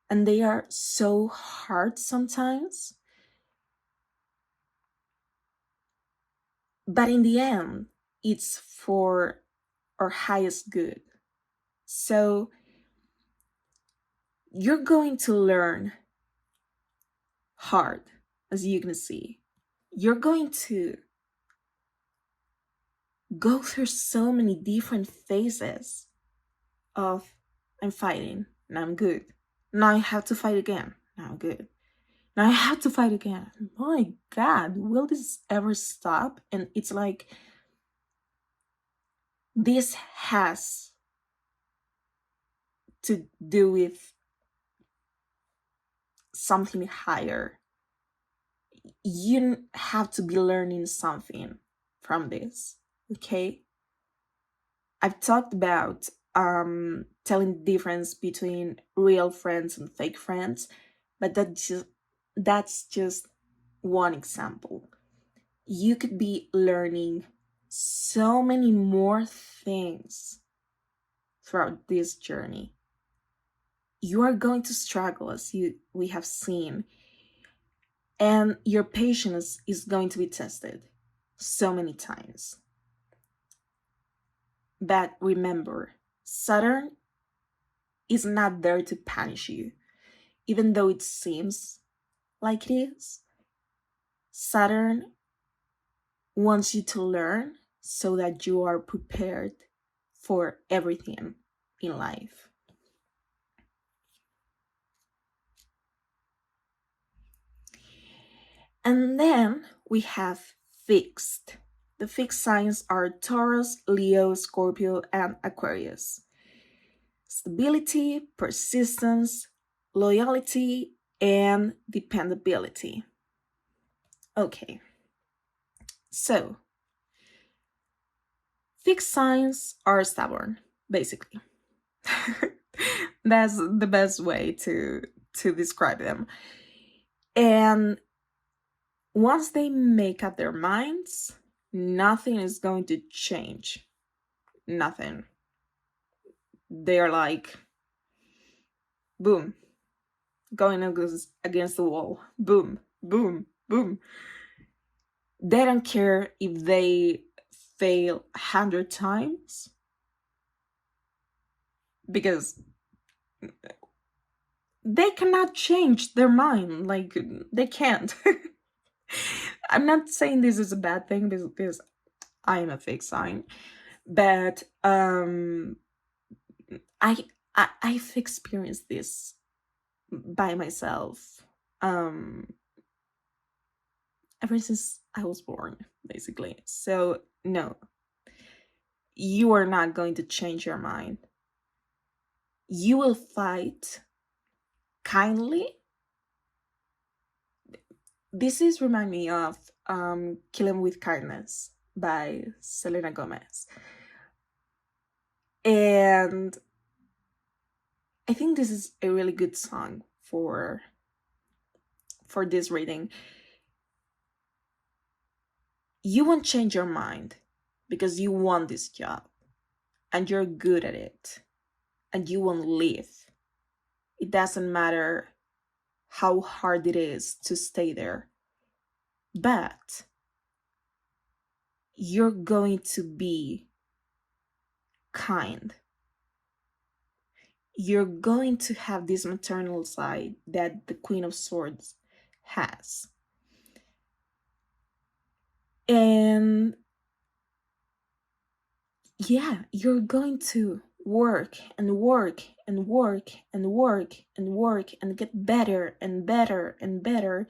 and they are so hard sometimes. But in the end, it's for our highest good. So you're going to learn hard, as you can see. You're going to go through so many different phases of I'm fighting, now I'm good. Now I have to fight again, now I'm good. Now I have to fight again. My God, will this ever stop? And it's like this has to do with something higher. You have to be learning something from this, okay? I've talked about telling the difference between real friends and fake friends, but that's just one example. You could be learning so many more things throughout this journey. You are going to struggle, as we have seen, and your patience is going to be tested so many times. But remember, Saturn is not there to punish you, even though it seems like it is. Saturn wants you to learn so that you are prepared for everything in life. And then we have fixed. The fixed signs are Taurus, Leo, Scorpio, and Aquarius. Stability, persistence, loyalty, and dependability. Okay, so fixed signs are stubborn, basically. That's the best way to describe them. And once they make up their minds, nothing is going to change. Nothing. They're like, boom, going against the wall. Boom, boom, boom. They don't care if they fail 100 times, because they cannot change their mind. Like, they can't. I'm not saying this is a bad thing, because I am a fixed sign, but I've experienced this by myself ever since I was born, basically. So no, you are not going to change your mind. You will fight kindly. This is remind me of Killing with Kindness by Selena Gomez. And I think this is a really good song for this reading. You won't change your mind because you want this job and you're good at it, and you won't leave. It doesn't matter how hard it is to stay there, but you're going to be kind. You're going to have this maternal side that the Queen of Swords has. And yeah, you're going to work and work and work and work and work and get better and better and better,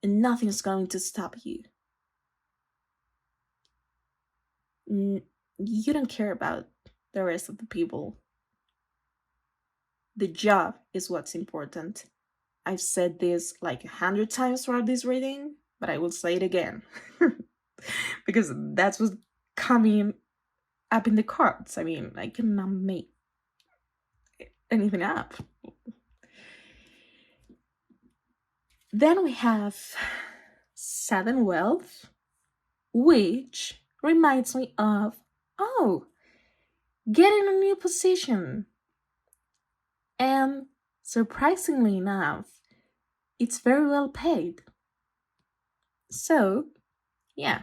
and nothing's going to stop you. You don't care about the rest of the people. The job is what's important. I've said this like 100 times throughout this reading, but I will say it again. Because that's what's coming up in the cards. I mean, I cannot make anything up. Then we have Sudden Wealth, which reminds me of, getting a new position. And surprisingly enough, it's very well paid. So, yeah,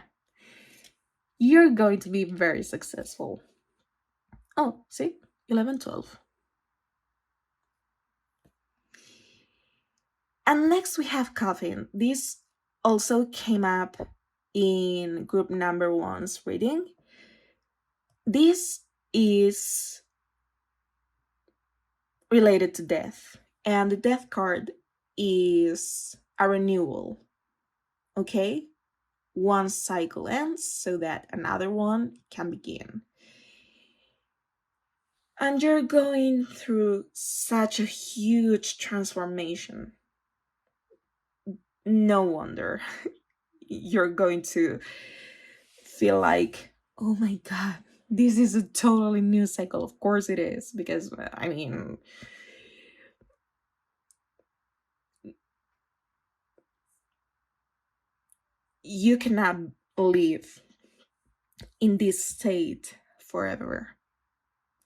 you're going to be very successful. Oh, see? 11, 12. And next we have Coffin. This also came up in group number one's reading. This is related to death, and the death card is a renewal. Okay? One cycle ends so that another one can begin. And you're going through such a huge transformation. No wonder you're going to feel like, oh my God, this is a totally new cycle. Of course it is, because, I mean, you cannot live in this state forever.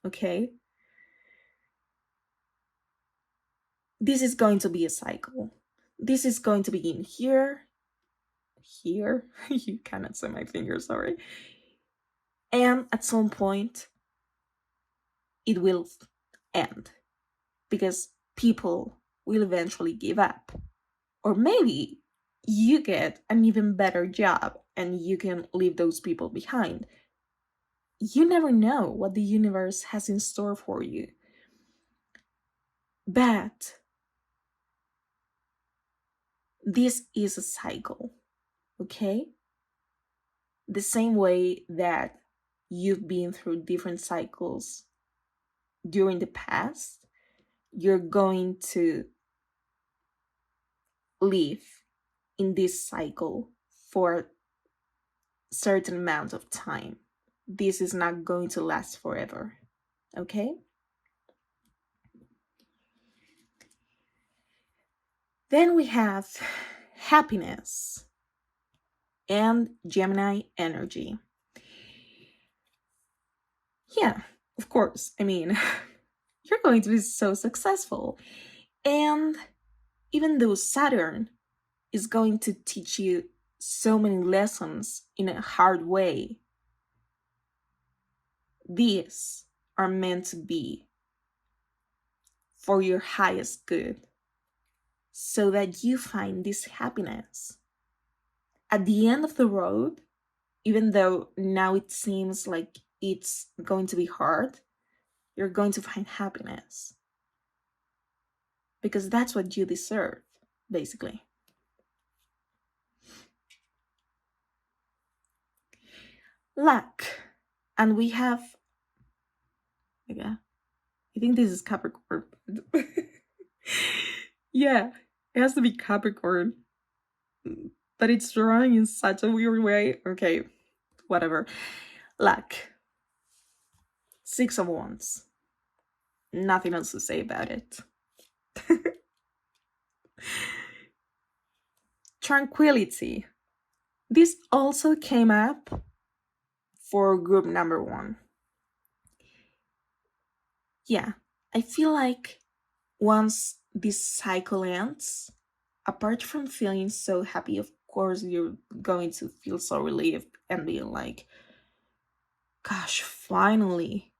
Okay? This is going to be a cycle. This is going to begin here. You cannot see my fingers, sorry. And at some point, it will end because people will eventually give up. Or maybe you get an even better job and you can leave those people behind. You never know what the universe has in store for you. But this is a cycle, okay? The same way that you've been through different cycles during the past, you're going to live in this cycle for a certain amount of time. This is not going to last forever, okay? Then we have happiness and Gemini energy. Yeah, of course. I mean, you're going to be so successful. And even though Saturn is going to teach you so many lessons in a hard way, these are meant to be for your highest good so that you find this happiness. At the end of the road, even though now it seems like it's going to be hard, you're going to find happiness. Because that's what you deserve, basically. Luck. And we have, yeah, I think this is Capricorn. Yeah, it has to be Capricorn. But it's drawing in such a weird way. Okay, whatever. Luck. 6 of Wands. Nothing else to say about it. Tranquility. This also came up for group number one. Yeah, I feel like once this cycle ends, apart from feeling so happy, of course, you're going to feel so relieved and be like, gosh, finally.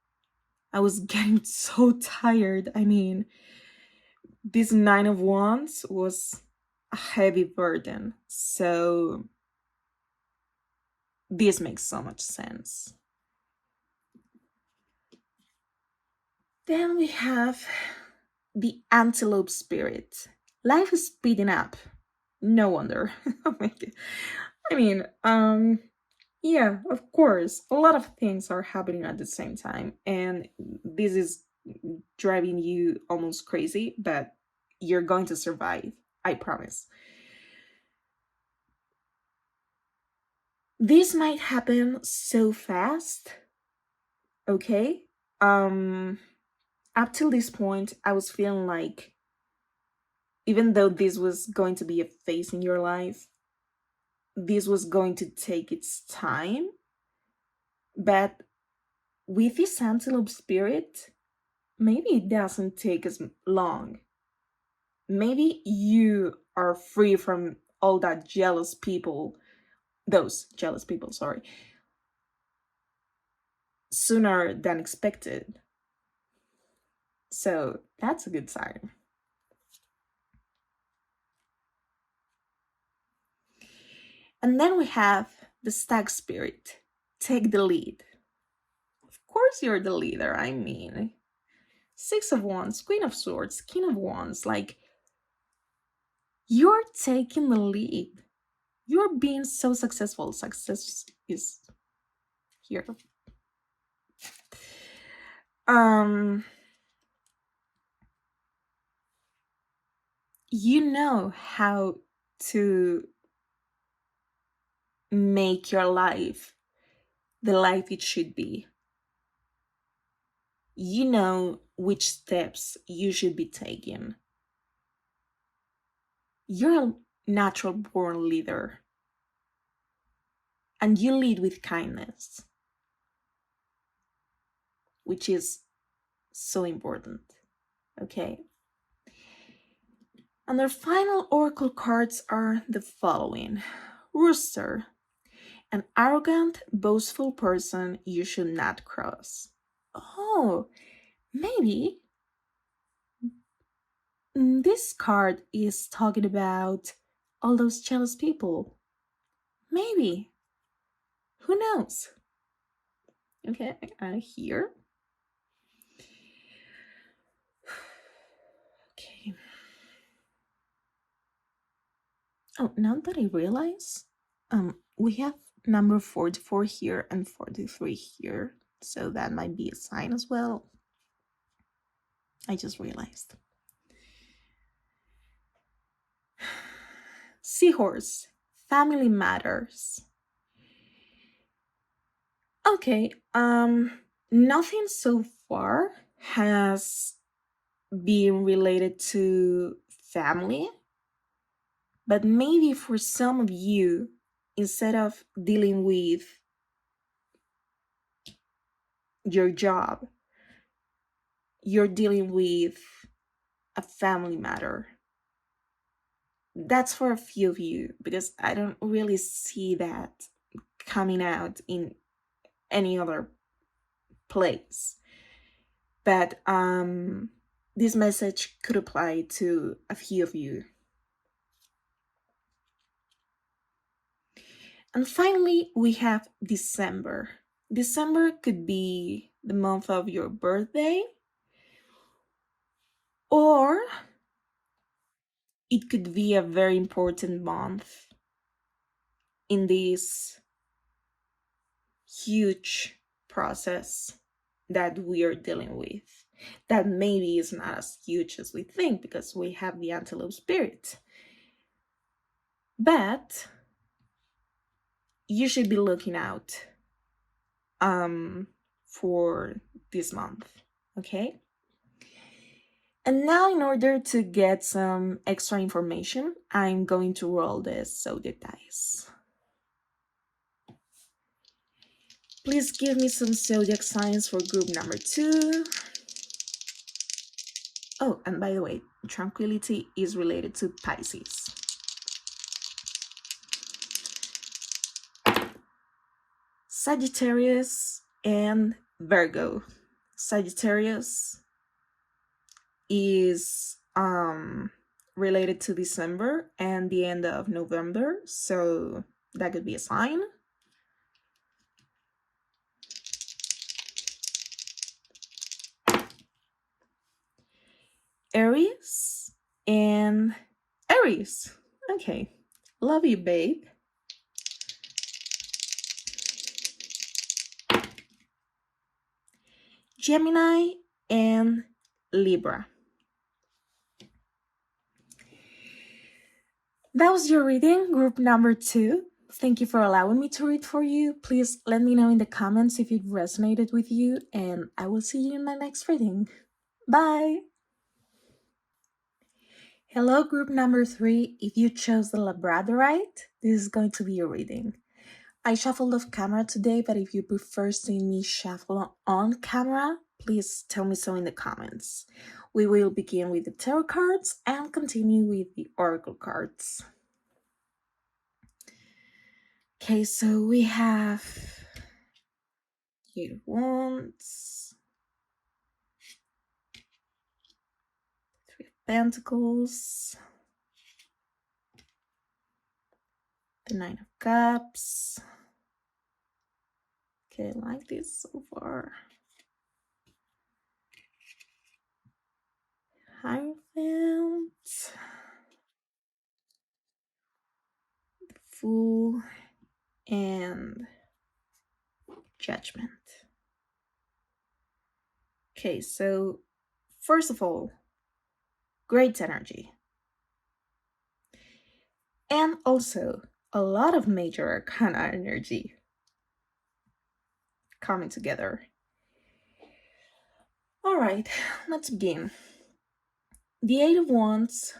I was getting so tired. I mean, this 9 of Wands was a heavy burden. So this makes so much sense. Then we have the antelope spirit. Life is speeding up. No wonder. Oh my God. I mean, yeah, of course. A lot of things are happening at the same time, and this is driving you almost crazy, but you're going to survive. I promise. This might happen so fast. Okay? Up till this point, I was feeling like even though this was going to be a phase in your life, this was going to take its time. But with this antelope spirit, maybe it doesn't take as long. Maybe you are free from all that jealous people, those jealous people, sorry, sooner than expected. So that's a good sign. And then we have the stag spirit. Take the lead. Of course, you're the leader. I mean, Six of Wands, Queen of Swords, King of Wands. Like, you're taking the lead. You're being so successful. Success is here. You know how to make your life the life it should be. You know which steps you should be taking. You're a natural born leader, and you lead with kindness, which is so important. Okay. And our final oracle cards are the following: Rooster, an arrogant, boastful person you should not cross. Oh, maybe this card is talking about all those jealous people. Maybe. Who knows? Okay, here. Okay. Oh, now that I realize, we have number 44 here and 43 here, so that might be a sign as well. I just realized. Seahorse, family matters. Okay, nothing so far has been related to family, but maybe for some of you, instead of dealing with your job, you're dealing with a family matter. That's for a few of you, because I don't really see that coming out in any other place. But this message could apply to a few of you. And finally, we have December. December could be the month of your birthday, or it could be a very important month in this huge process that we are dealing with. That maybe is not as huge as we think, because we have the antelope spirit. But you should be looking out for this month, okay? And now, in order to get some extra information, I'm going to roll the zodiac dice. Please give me some zodiac signs for group number 2. Oh, and by the way, tranquility is related to Pisces. Sagittarius and Virgo. Sagittarius is related to December and the end of November, so that could be a sign. Aries and Aries. Okay, love you, babe. Gemini and Libra. That was your reading, group number 2. Thank you for allowing me to read for you. Please let me know in the comments if it resonated with you, and I will see you in my next reading. Bye! Hello, group number 3. If you chose the labradorite, this is going to be your reading. I shuffled off camera today, but if you prefer seeing me shuffle on camera, please tell me so in the comments. We will begin with the tarot cards and continue with the oracle cards. Okay, so we have Eight of Wands, Three of Pentacles, the Nine of Cups. Okay, I like this so far. Hierophant. Fool and Judgment. Okay, so first of all, great energy. And also a lot of major arcana energy coming together. All right, let's begin. The Eight of Wands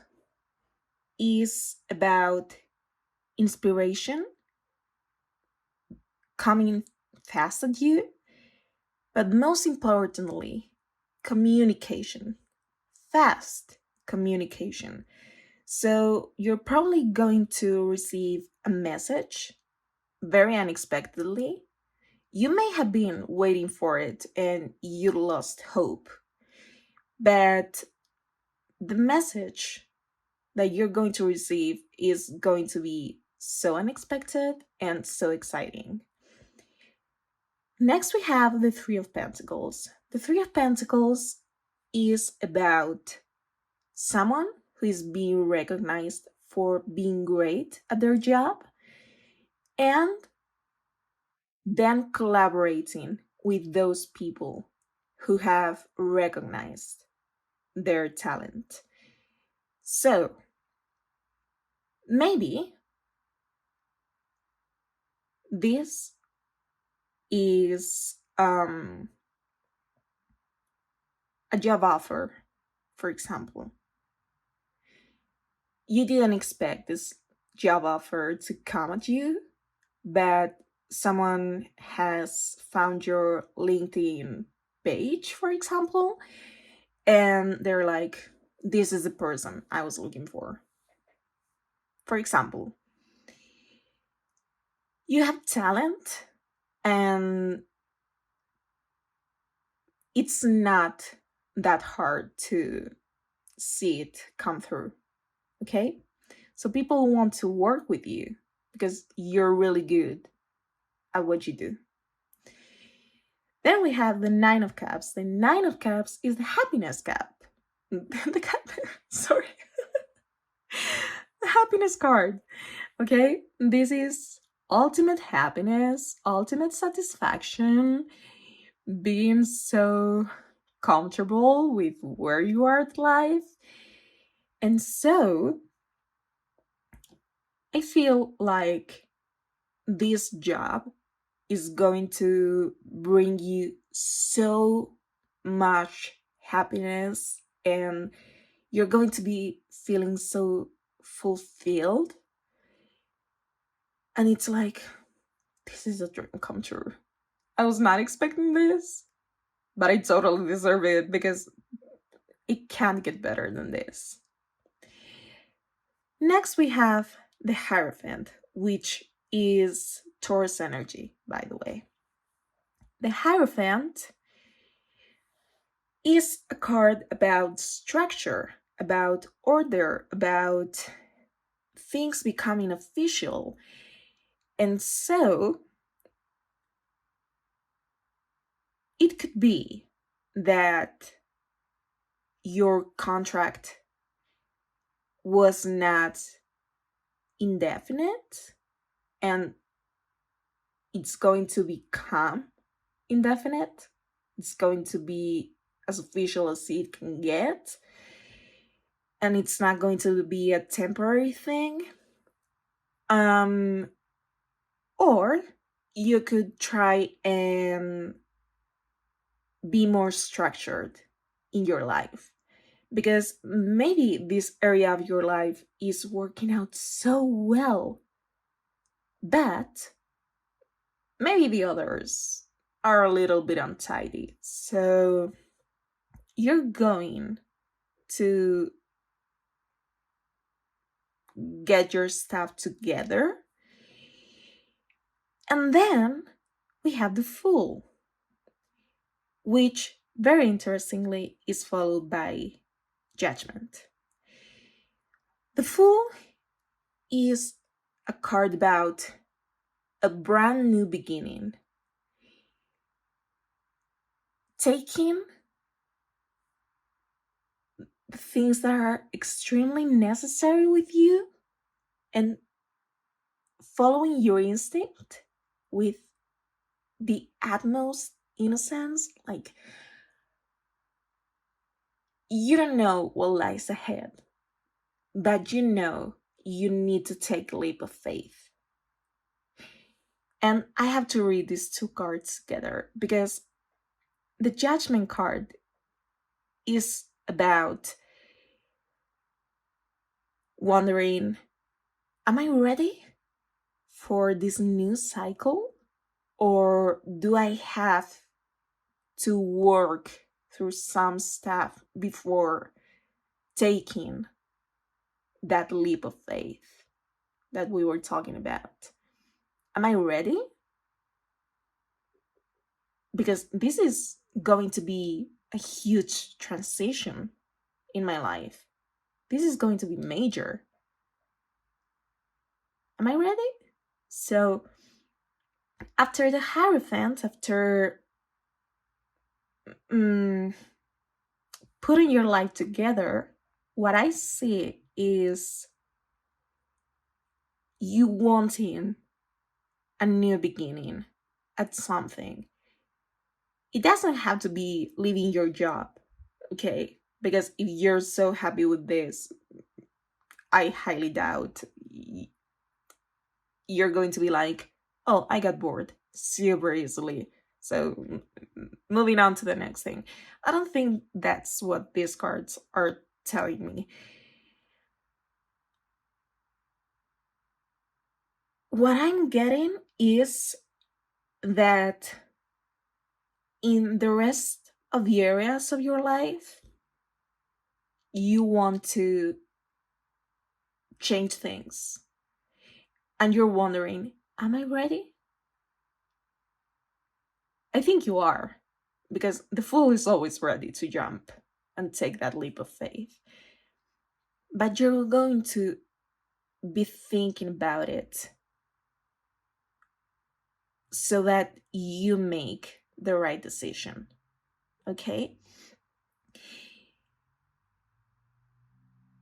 is about inspiration coming fast at you, but most importantly, communication. Fast communication. So you're probably going to receive a message very unexpectedly. You may have been waiting for it and you lost hope, but the message that you're going to receive is going to be so unexpected and so exciting. Next, we have the Three of Pentacles. The Three of Pentacles is about someone who is being recognized for being great at their job and then collaborating with those people who have recognized their talent. So maybe this is a job offer, for example. You didn't expect this job offer to come at you, but someone has found your LinkedIn page, for example, and they're like, this is the person I was looking for. For example, you have talent and it's not that hard to see it come through. Okay? So people want to work with you because you're really good at what you do. Then we have the Nine of Cups. The Nine of Cups is the happiness cup. The cup, sorry. The happiness card. Okay? This is ultimate happiness, ultimate satisfaction, being so comfortable with where you are at life. And so I feel like this job is going to bring you so much happiness and you're going to be feeling so fulfilled. And it's like, this is a dream come true. I was not expecting this, but I totally deserve it because it can't get better than this. Next, we have the Hierophant, which is Taurus energy, by the way. The Hierophant is a card about structure, about order, about things becoming official. And so it could be that your contract was not indefinite and it's going to become indefinite. It's going to be as official as it can get. And it's not going to be a temporary thing. Or you could try and be more structured in your life. Because maybe this area of your life is working out so well, but maybe the others are a little bit untidy. So you're going to get your stuff together. And then we have the Fool, which very interestingly is followed by Judgment. The Fool is a card about a brand new beginning, taking the things that are extremely necessary with you and following your instinct with the utmost innocence. Like, you don't know what lies ahead, but you know you need to take a leap of faith. And I have to read these two cards together because the judgment card is about wondering, am I ready for this new cycle? Or do I have to work through some stuff before taking that leap of faith that we were talking about? Am I ready? Because this is going to be a huge transition in my life. This is going to be major. Am I ready? So, after the Hierophant, after mm, putting your life together, what I see is you wanting a new beginning at something. It doesn't have to be leaving your job, okay? Because if you're so happy with this, I highly doubt you're going to be like, oh, I got bored super easily. So moving on to the next thing. I don't think that's what these cards are telling me. What I'm getting is that in the rest of the areas of your life, you want to change things. And you're wondering, am I ready? I think you are, because the fool is always ready to jump and take that leap of faith. But you're going to be thinking about it so that you make the right decision. Okay?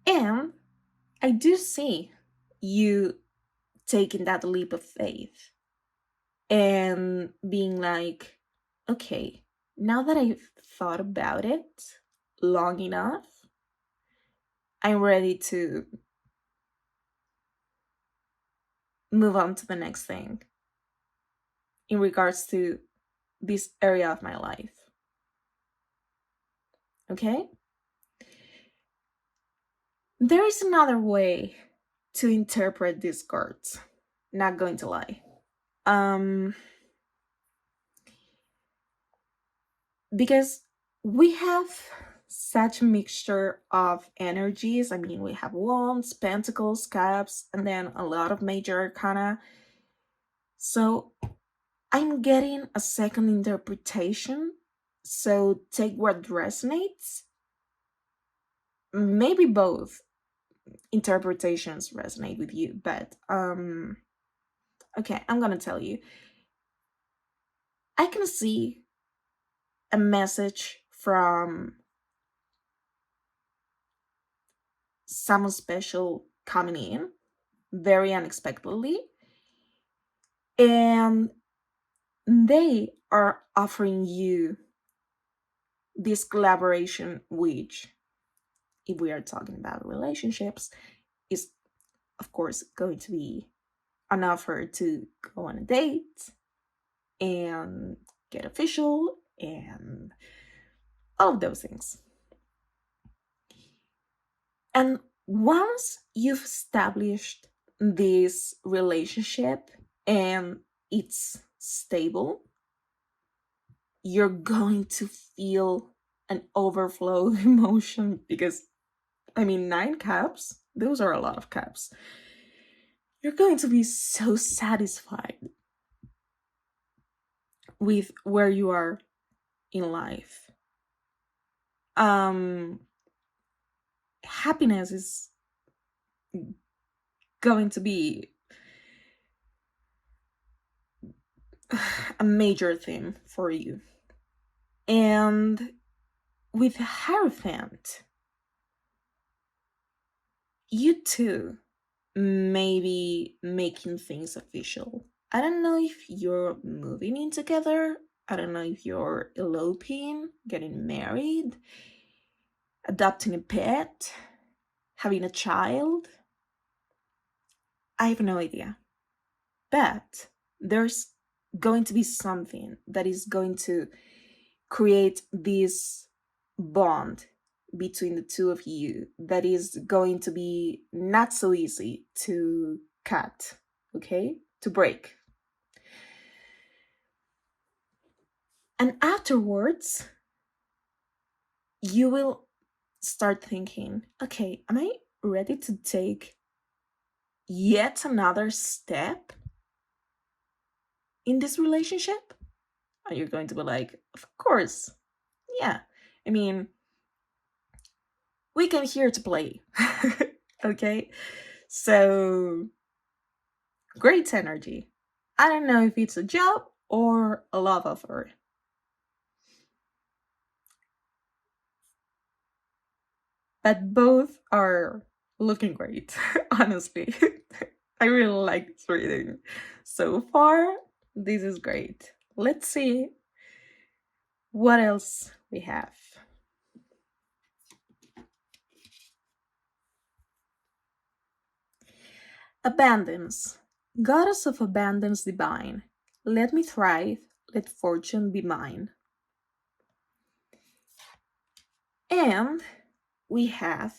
And I do see you taking that leap of faith and being like, okay, now that I've thought about it long enough, I'm ready to move on to the next thing in regards to this area of my life. Okay? There is another way to interpret these cards. Not going to lie. Because we have such a mixture of energies. I mean, we have wands, pentacles, cups, and then a lot of major arcana. So I'm getting a second interpretation. So take what resonates. Maybe both interpretations resonate with you, but okay, I'm gonna tell you. I can see a message from someone special coming in very unexpectedly, and they are offering you this collaboration, which, if we are talking about relationships, is of course going to be an offer to go on a date and get official and all of those things. And once you've established this relationship and it's stable, you're going to feel an overflow of emotion because, I mean, 9 cups, those are a lot of cups. You're going to be so satisfied with where you are in life. Happiness is going to be a major theme for you. And with Hierophant, you too may be making things official. I don't know if you're moving in together. I don't know if you're eloping, getting married, adopting a pet, having a child. I have no idea. But there's going to be something that is going to create this bond between the two of you that is going to be not so easy to cut, okay? To break. And afterwards, you will start thinking, okay, am I ready to take yet another step in this relationship? And you're going to be like, of course. Yeah. I mean, we came here to play. Okay? So, great energy. I don't know if it's a job or a love offer. But both are looking great, honestly. I really like this reading. So far, this is great. Let's see what else we have. Abundance. Goddess of abundance divine. Let me thrive, let fortune be mine. And we have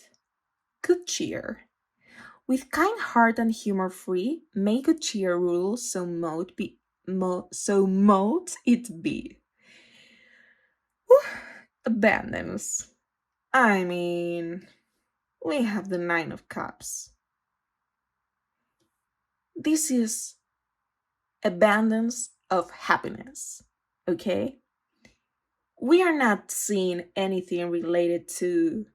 good cheer. With kind heart and humor free, may good cheer rule, so mote it be. Whew, abundance. I mean, we have the Nine of Cups. This is abundance of happiness, okay? We are not seeing anything related to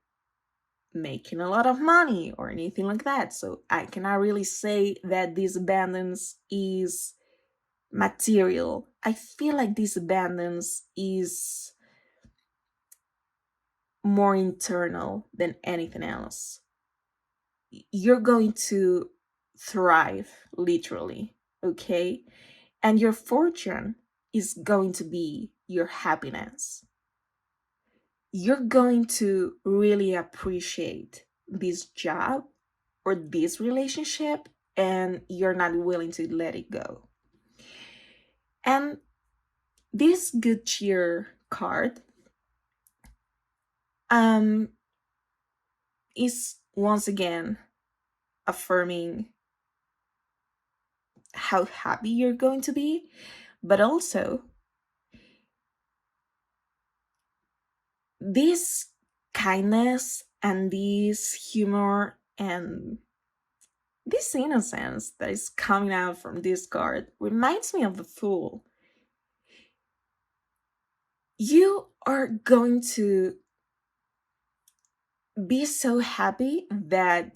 making a lot of money or anything like that. So I cannot really say that this abundance is material. I feel like this abundance is more internal than anything else. You're going to thrive, literally, okay? And your fortune is going to be your happiness. You're going to really appreciate this job or this relationship, and you're not willing to let it go. And this good cheer card is once again affirming how happy you're going to be, but also this kindness and this humor and this innocence that is coming out from this card reminds me of the Fool. You are going to be so happy that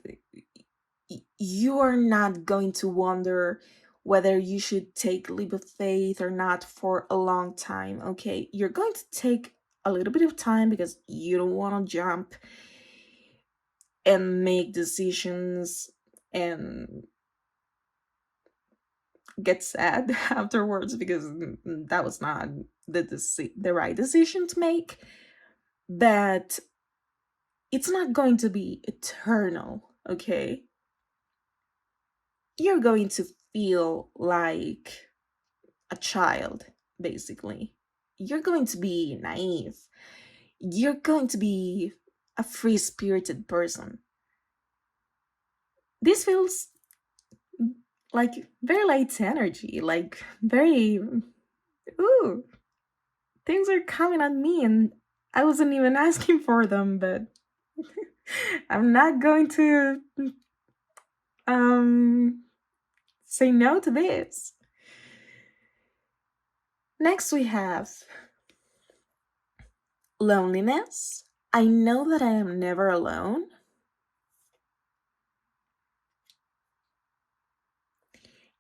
you are not going to wonder whether you should take leap of faith or not for a long time, okay? You're going to take a little bit of time because you don't want to jump and make decisions and get sad afterwards because that was not the right decision to make. But it's not going to be eternal, okay? You're going to feel like a child, basically. You're going to be naive. You're going to be a free spirited person. This feels like very light energy, like very, ooh, things are coming at me and I wasn't even asking for them, but I'm not going to say no to this. Next we have loneliness. I know that I am never alone.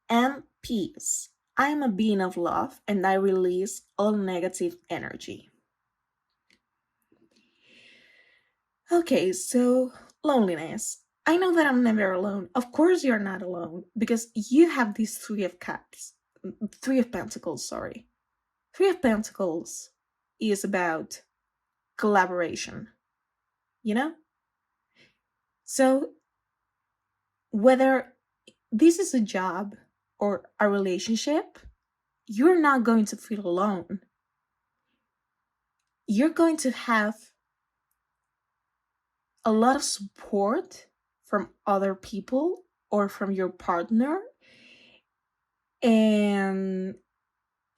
And peace. I'm a being of love and I release all negative energy. Okay, so loneliness. I know that I'm never alone. Of course, you're not alone because you have these Three of Cups, Three of Pentacles, sorry. Three of Pentacles is about collaboration, you know? So, whether this is a job or a relationship, you're not going to feel alone. You're going to have a lot of support from other people or from your partner. And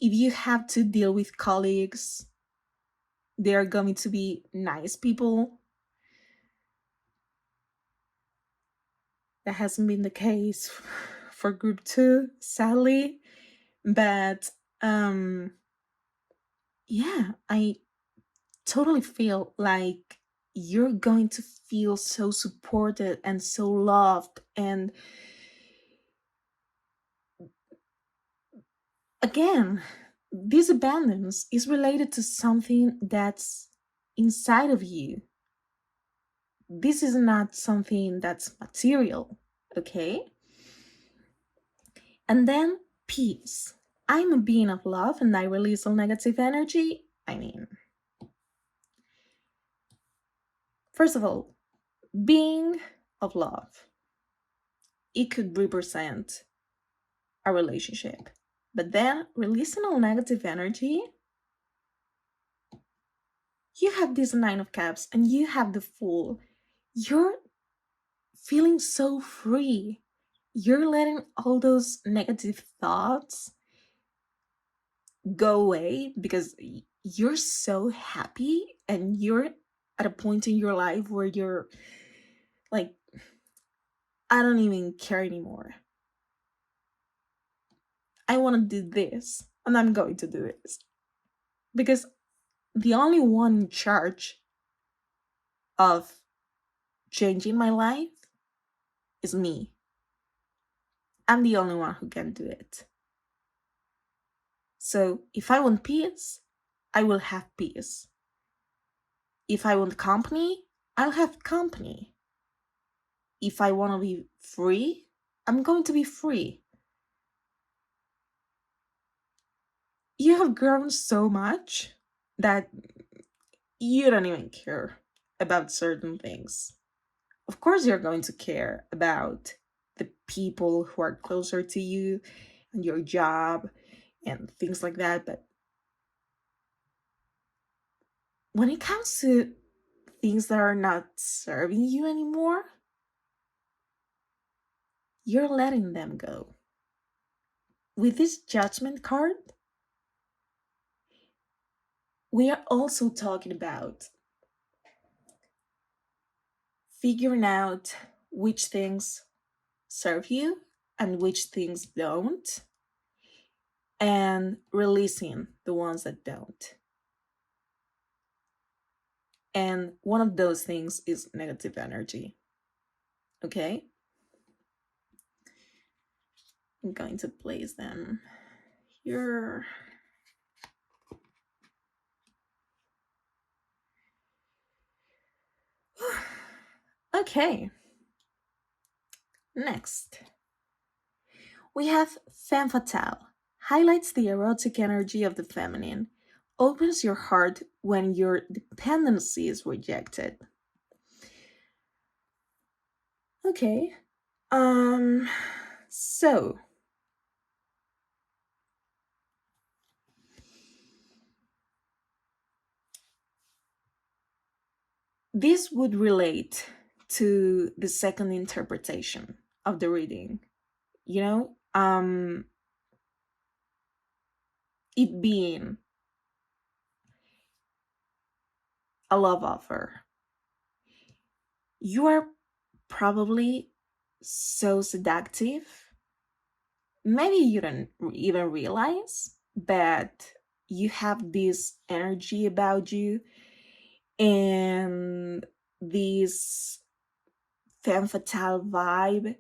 if you have to deal with colleagues, they are going to be nice people. That hasn't been the case for group two, sadly. But yeah, I totally feel like you're going to feel so supported and so loved. And again, this abundance is related to something that's inside of you. This is not something that's material, okay? And then peace. I'm a being of love and I release all negative energy. I mean, first of all, being of love, it could represent a relationship. But then releasing all negative energy, you have this Nine of Cups and you have the Fool. You're feeling so free. You're letting all those negative thoughts go away because you're so happy and you're at a point in your life where you're like, I don't even care anymore. I want to do this and I'm going to do this because the only one in charge of changing my life is me. I'm the only one who can do it. So if I want peace, I will have peace. If I want company, I'll have company. If I want to be free, I'm going to be free. You have grown so much that you don't even care about certain things. Of course, you're going to care about the people who are closer to you and your job and things like that. But when it comes to things that are not serving you anymore, you're letting them go. With this Judgment card, we are also talking about figuring out which things serve you and which things don't, and releasing the ones that don't. And one of those things is negative energy. Okay? I'm going to place them here. Okay. Next, we have femme fatale. Highlights the erotic energy of the feminine. Opens your heart when your dependency is rejected. Okay. So this would relate to the second interpretation of the reading. You know, it being a love offer. You are probably so seductive. Maybe you don't even realize, but you have this energy about you and this femme fatale vibe.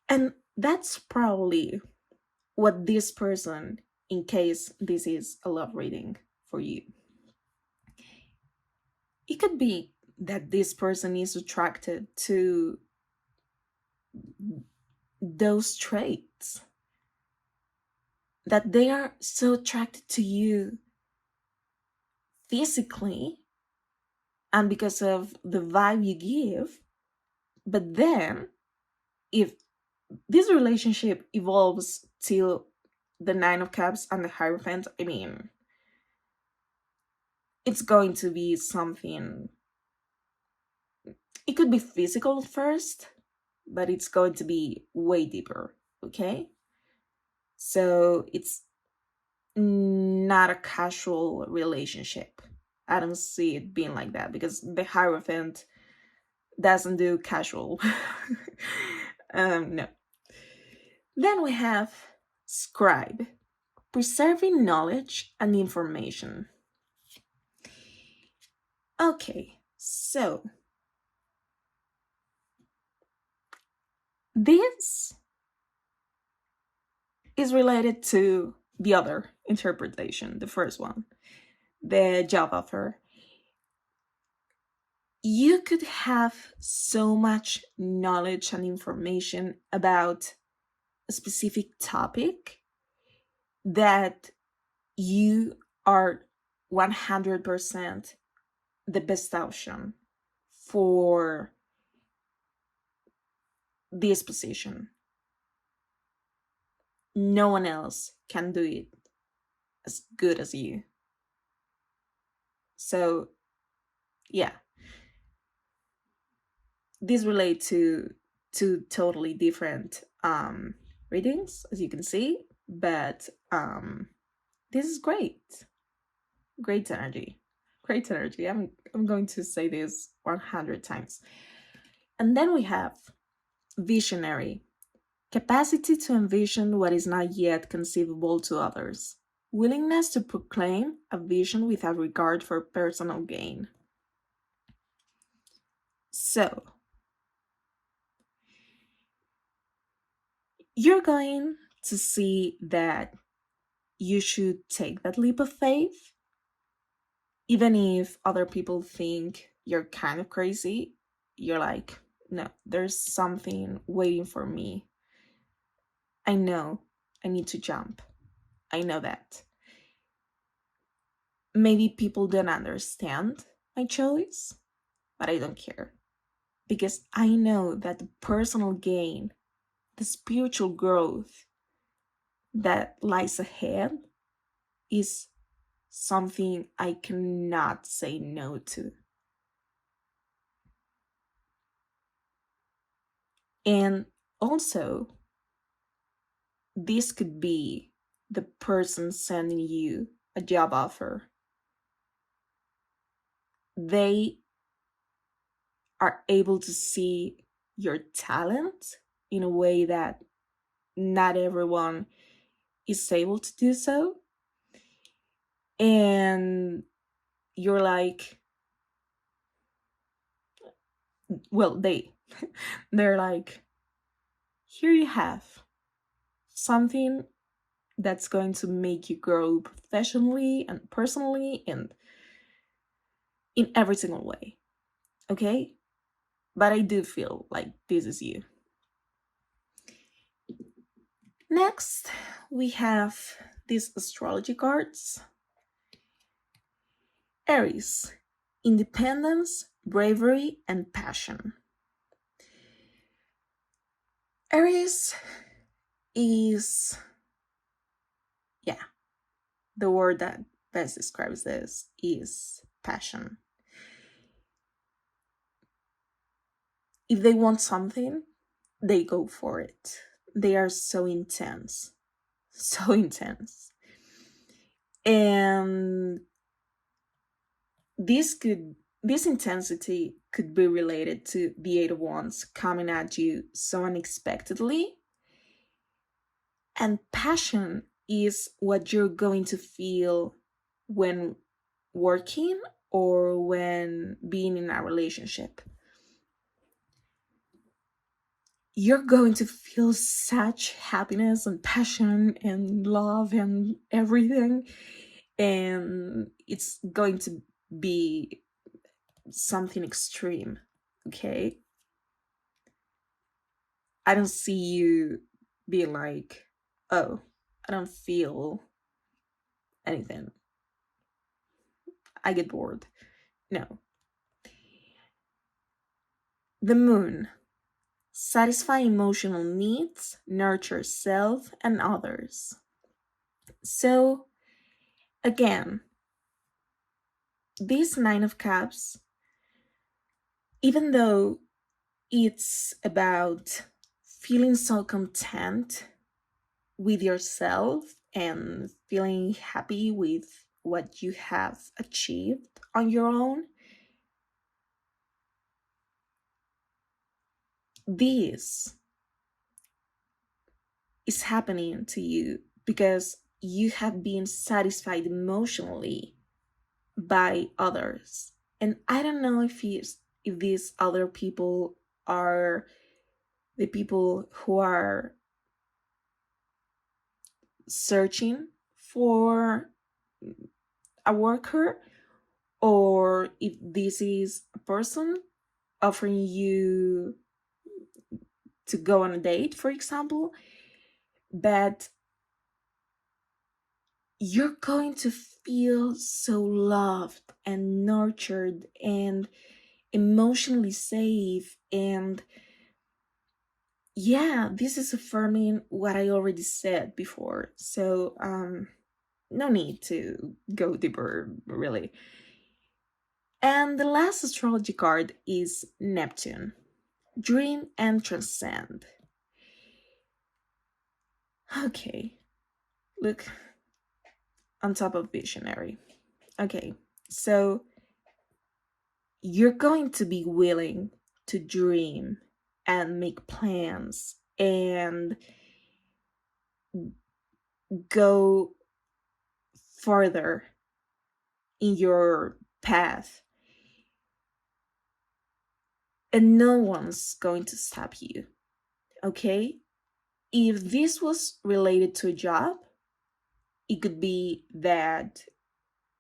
And that's probably what this person, in case this is a love reading for you, it could be that this person is attracted to those traits, that they are so attracted to you physically and because of the vibe you give. But then, if this relationship evolves till the Nine of Cups and the Hierophant, I mean, it's going to be something. It could be physical first, but it's going to be way deeper, okay? So it's not a casual relationship. I don't see it being like that because the Hierophant doesn't do casual. No. Then we have Scribe, preserving knowledge and information. Okay, so this is related to the other interpretation, the first one, the job offer. You could have so much knowledge and information about a specific topic that you are 100% the best option for this position. No one else can do it as good as you. So, yeah, these relate to two totally different readings, as you can see, but this is great energy, great energy. I'm going to say this 100 times. And then we have visionary, capacity to envision what is not yet conceivable to others, willingness to proclaim a vision without regard for personal gain. So, you're going to see that you should take that leap of faith, even if other people think you're kind of crazy. You're like, no, there's something waiting for me. I know I need to jump. I know that. Maybe people don't understand my choice, but I don't care. Because I know that the personal gain, the spiritual growth that lies ahead is something I cannot say no to. And also, this could be the person sending you a job offer. They are able to see your talent in a way that not everyone is able to do so. And you're like, well, they're like, here you have something that's going to make you grow professionally and personally and in every single way. Okay? But I do feel like this is you. Next, we have these astrology cards. Aries, independence, bravery, and passion. Aries is, yeah, the word that best describes this is passion. If they want something, they go for it. They are so intense. So intense. And this intensity could be related to the Eight of Wands coming at you so unexpectedly. And passion is what you're going to feel when working or when being in a relationship. you're going to feel such happiness and passion and love and everything. And it's going to be something extreme, okay? I don't see you being like, oh, I don't feel anything. I get bored. No. The moon. Satisfy emotional needs, nurture self and others. So, again, this Nine of Cups, even though it's about feeling so content with yourself and feeling happy with what you have achieved on your own, this is happening to you because you have been satisfied emotionally by others. And I don't know if these other people are the people who are searching for a worker, or if this is a person offering you to go on a date, for example. But you're going to feel so loved and nurtured and emotionally safe. And yeah, this is affirming what I already said before. So, no need to go deeper, really. And the last astrology card is Neptune, dream and transcend. Okay, look, on top of visionary. Okay, so you're going to be willing to dream and make plans and go further in your path, and no one's going to stop you. Okay, if this was related to a job, it could be that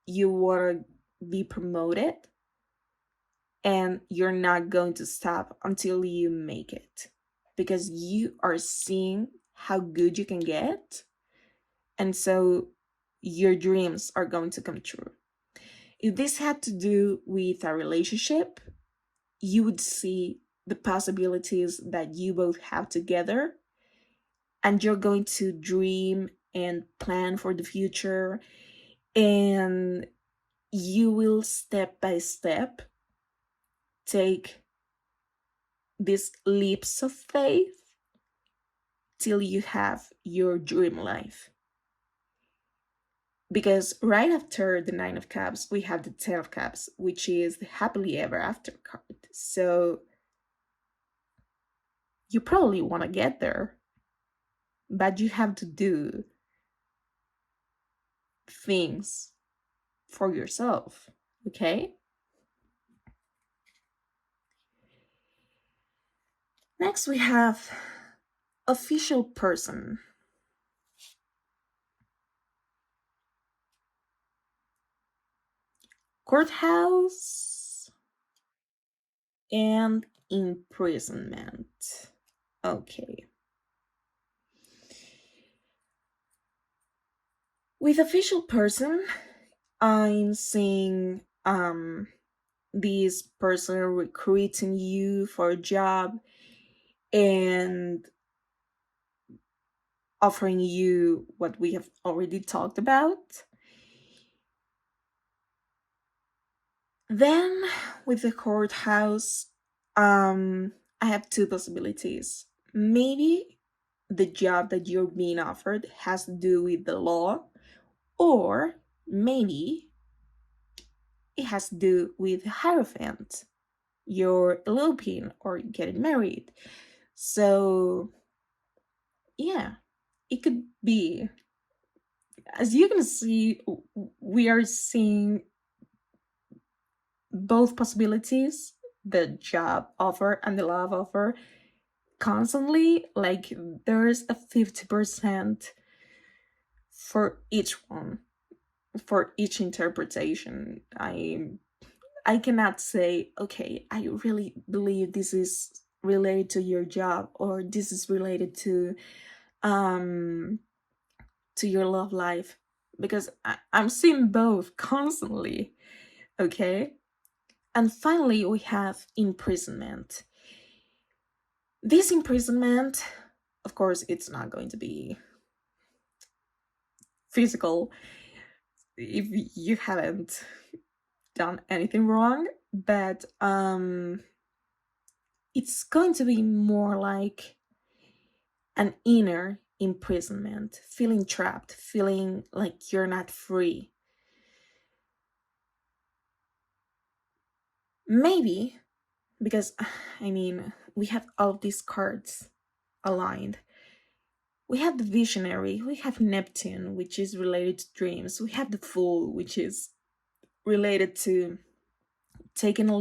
you want to be promoted and you're not going to stop until you make it, because you are seeing how good you can get. And so your dreams are going to come true. If this had to do with a relationship, you would see the possibilities that you both have together, and you're going to dream and plan for the future, and you will step by step take these leaps of faith till you have your dream life. Because right after the Nine of Cups, we have the Ten of Cups, which is the happily ever after card. So you probably want to get there, but you have to do things for yourself, okay? Next, we have official person. Courthouse and imprisonment. Okay. With official person, I'm seeing this person recruiting you for a job and offering you what we have already talked about. Then with the courthouse, I have two possibilities. Maybe the job that you're being offered has to do with the law, or maybe it has to do with Hierophant. You're eloping or getting married. So, yeah, it could be. As you can see, we are seeing both possibilities, the job offer and the love offer. constantly, like there's a 50% for each one, for each interpretation. I cannot say, okay, I really believe this is related to your job, or this is related um to your love life, because I'm seeing both constantly. Okay. And finally, we have imprisonment. This imprisonment, of course, it's not going to be physical if you haven't done anything wrong, but it's going to be more like an inner imprisonment, feeling trapped, feeling like you're not free. Maybe because, I mean, we have all of these cards aligned. We have the visionary, we have Neptune, which is related to dreams, we have the Fool, which is related to taking a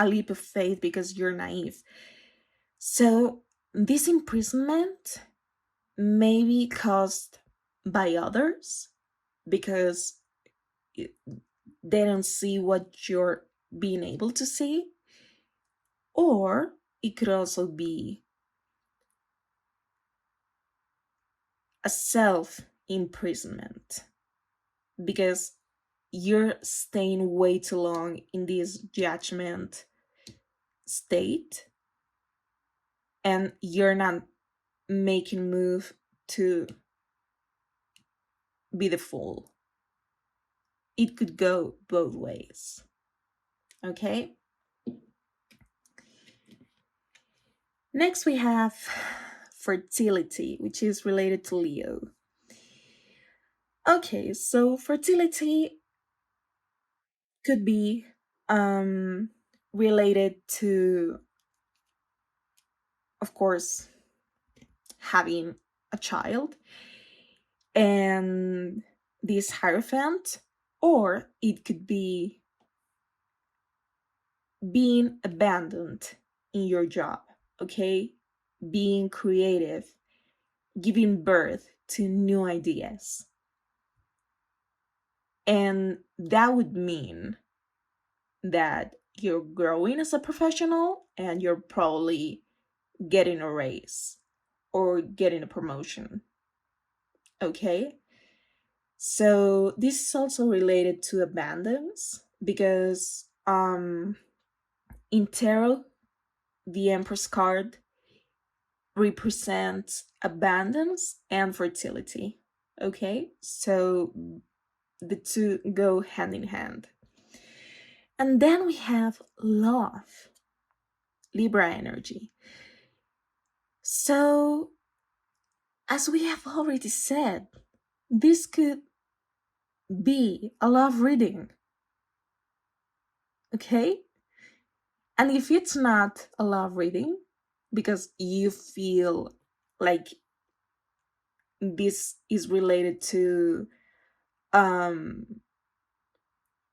leap of faith because you're naive. So this imprisonment may be caused by others because they don't see what you're being able to see, or it could also be a self imprisonment because you're staying way too long in this judgment state and you're not making move to be the Fool. It could go both ways. Okay. Next, we have fertility, which is related to Leo. Okay, so fertility could be related to, of course, having a child and this Hierophant, or it could be being abandoned in your job, okay? Being creative, giving birth to new ideas. And that would mean that you're growing as a professional and you're probably getting a raise or getting a promotion. Okay? So this is also related to abundance because in tarot, the Empress card represents abundance and fertility. Okay? So the two go hand in hand. And then we have love, Libra energy. So, as we have already said, this could be a love reading. Okay? And if it's not a love reading, because you feel like this is related to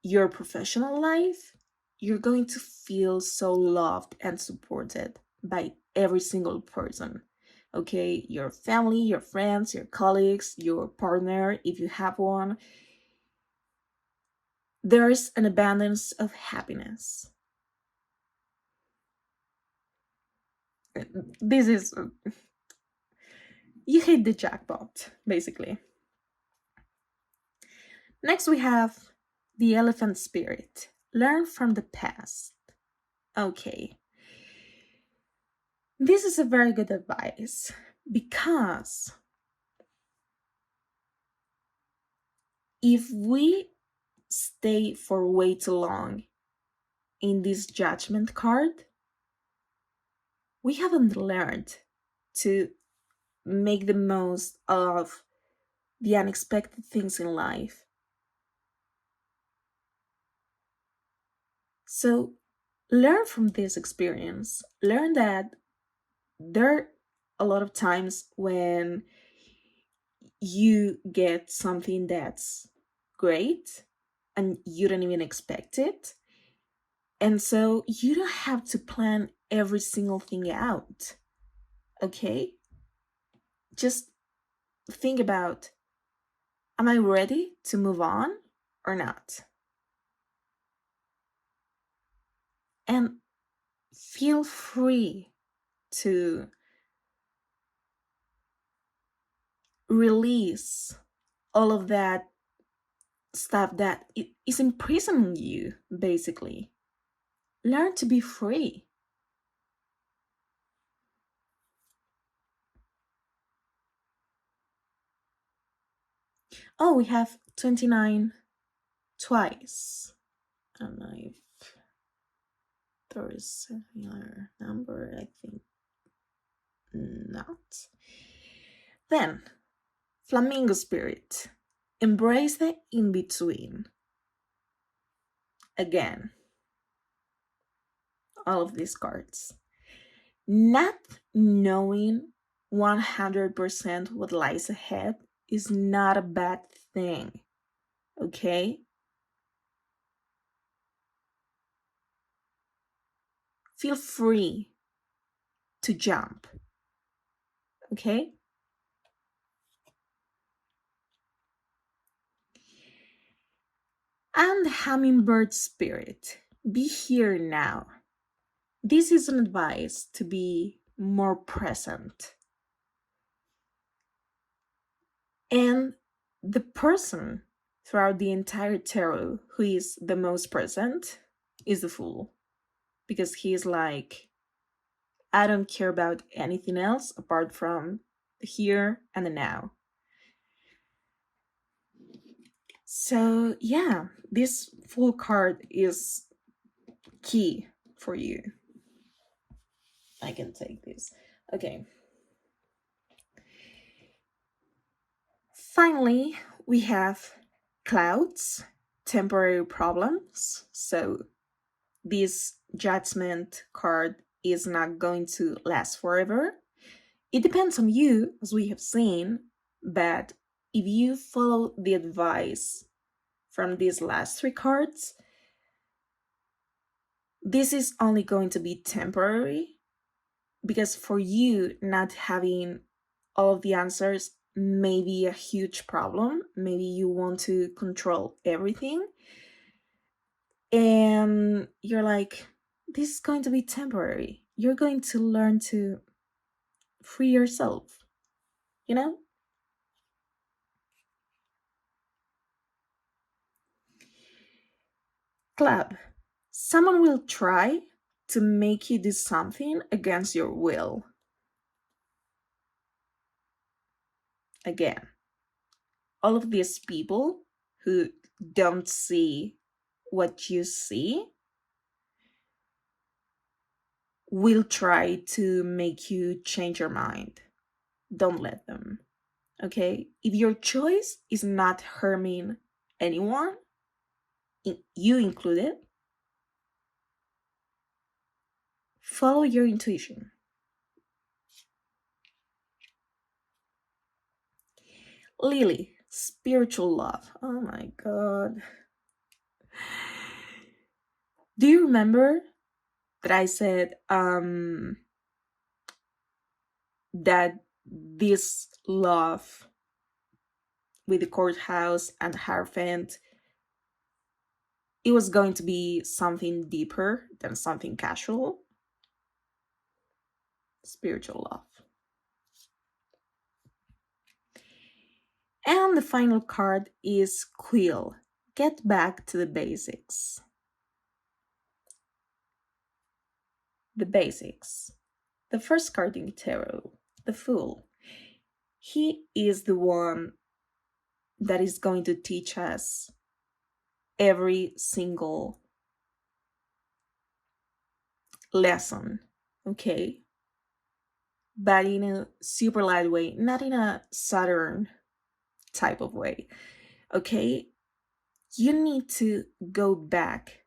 your professional life, you're going to feel so loved and supported by every single person. Okay, your family, your friends, your colleagues, your partner, if you have one. There's an abundance of happiness. This is, you hit the jackpot, basically. Next, we have the elephant spirit. Learn from the past. Okay. This is a very good advice because if we stay for way too long in this judgment card, we haven't learned to make the most of the unexpected things in life. So learn from this experience. Learn that there are a lot of times when you get something that's great and you don't even expect it. And so you don't have to plan every single thing out. okay? Just think about, am I ready to move on or not? And feel free to release all of that stuff that is imprisoning you, basically. Learn to be free. Oh, we have 29 twice. And there is a similar number, I think not. Then, Flamingo Spirit. Embrace the in between. Again, all of these cards. Not knowing 100% what lies ahead is not a bad thing, okay? Feel free to jump, okay? And Hummingbird Spirit, be here now. This is an advice to be more present. And the person throughout the entire tarot who is the most present is the Fool. Because he's like, I don't care about anything else apart from the here and the now. So, yeah, this Fool card is key for you. I can take this. Okay. Finally, we have Clouds, temporary problems. So, this Judgment card is not going to last forever. It depends on you, as we have seen, but if you follow the advice from these last three cards, this is only going to be temporary, because for you, not having all of the answers may be a huge problem. Maybe you want to control everything, and you're like, this is going to be temporary. You're going to learn to free yourself, you know? Club. Someone will try to make you do something against your will. Again, all of these people who don't see what you see will try to make you change your mind. Don't let them. Okay? If your choice is not harming anyone, you included, follow your intuition. Lily, spiritual love. Oh my god. Do you remember that I said that this love with the courthouse and Hierophant, it was going to be something deeper than something casual? Spiritual love. And the final card is Quill. Get back to the basics. The basics. The first card in tarot, the Fool. He is the one that is going to teach us every single lesson, okay? But in a super light way, not in a Saturn type of way, okay? You need to go back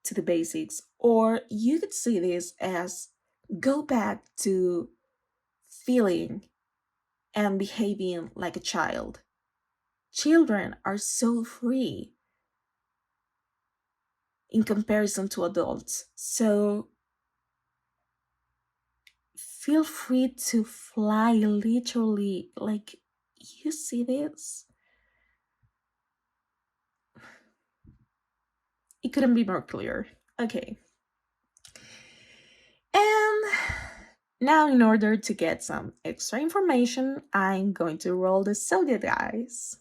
to the basics, or you could see this as go back to feeling and behaving like a child. Children are so free in comparison to adults. So feel free to fly literally. Like, you see this? It couldn't be more clear. Okay. And now, in order to get some extra information, I'm going to roll the zodiac dice.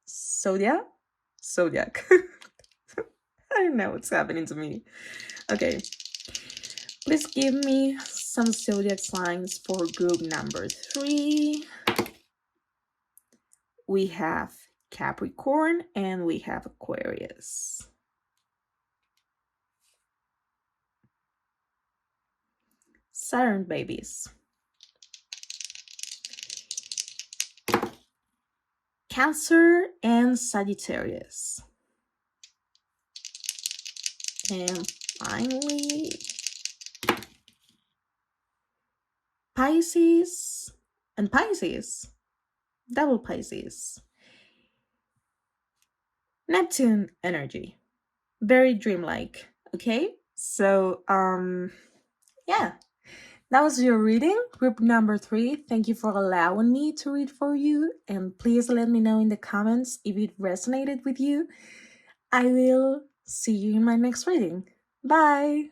Zodiac? Zodiac. I don't know what's happening to me. Okay. Please give me some zodiac signs for group number 3. We have Capricorn and we have Aquarius. Saturn babies. Cancer and Sagittarius. And finally, Pisces and Pisces. Double Pisces. Neptune energy. Very dreamlike, okay? So, yeah. That was your reading, group number 3. Thank you for allowing me to read for you. And please let me know in the comments if it resonated with you. I will see you in my next reading. Bye!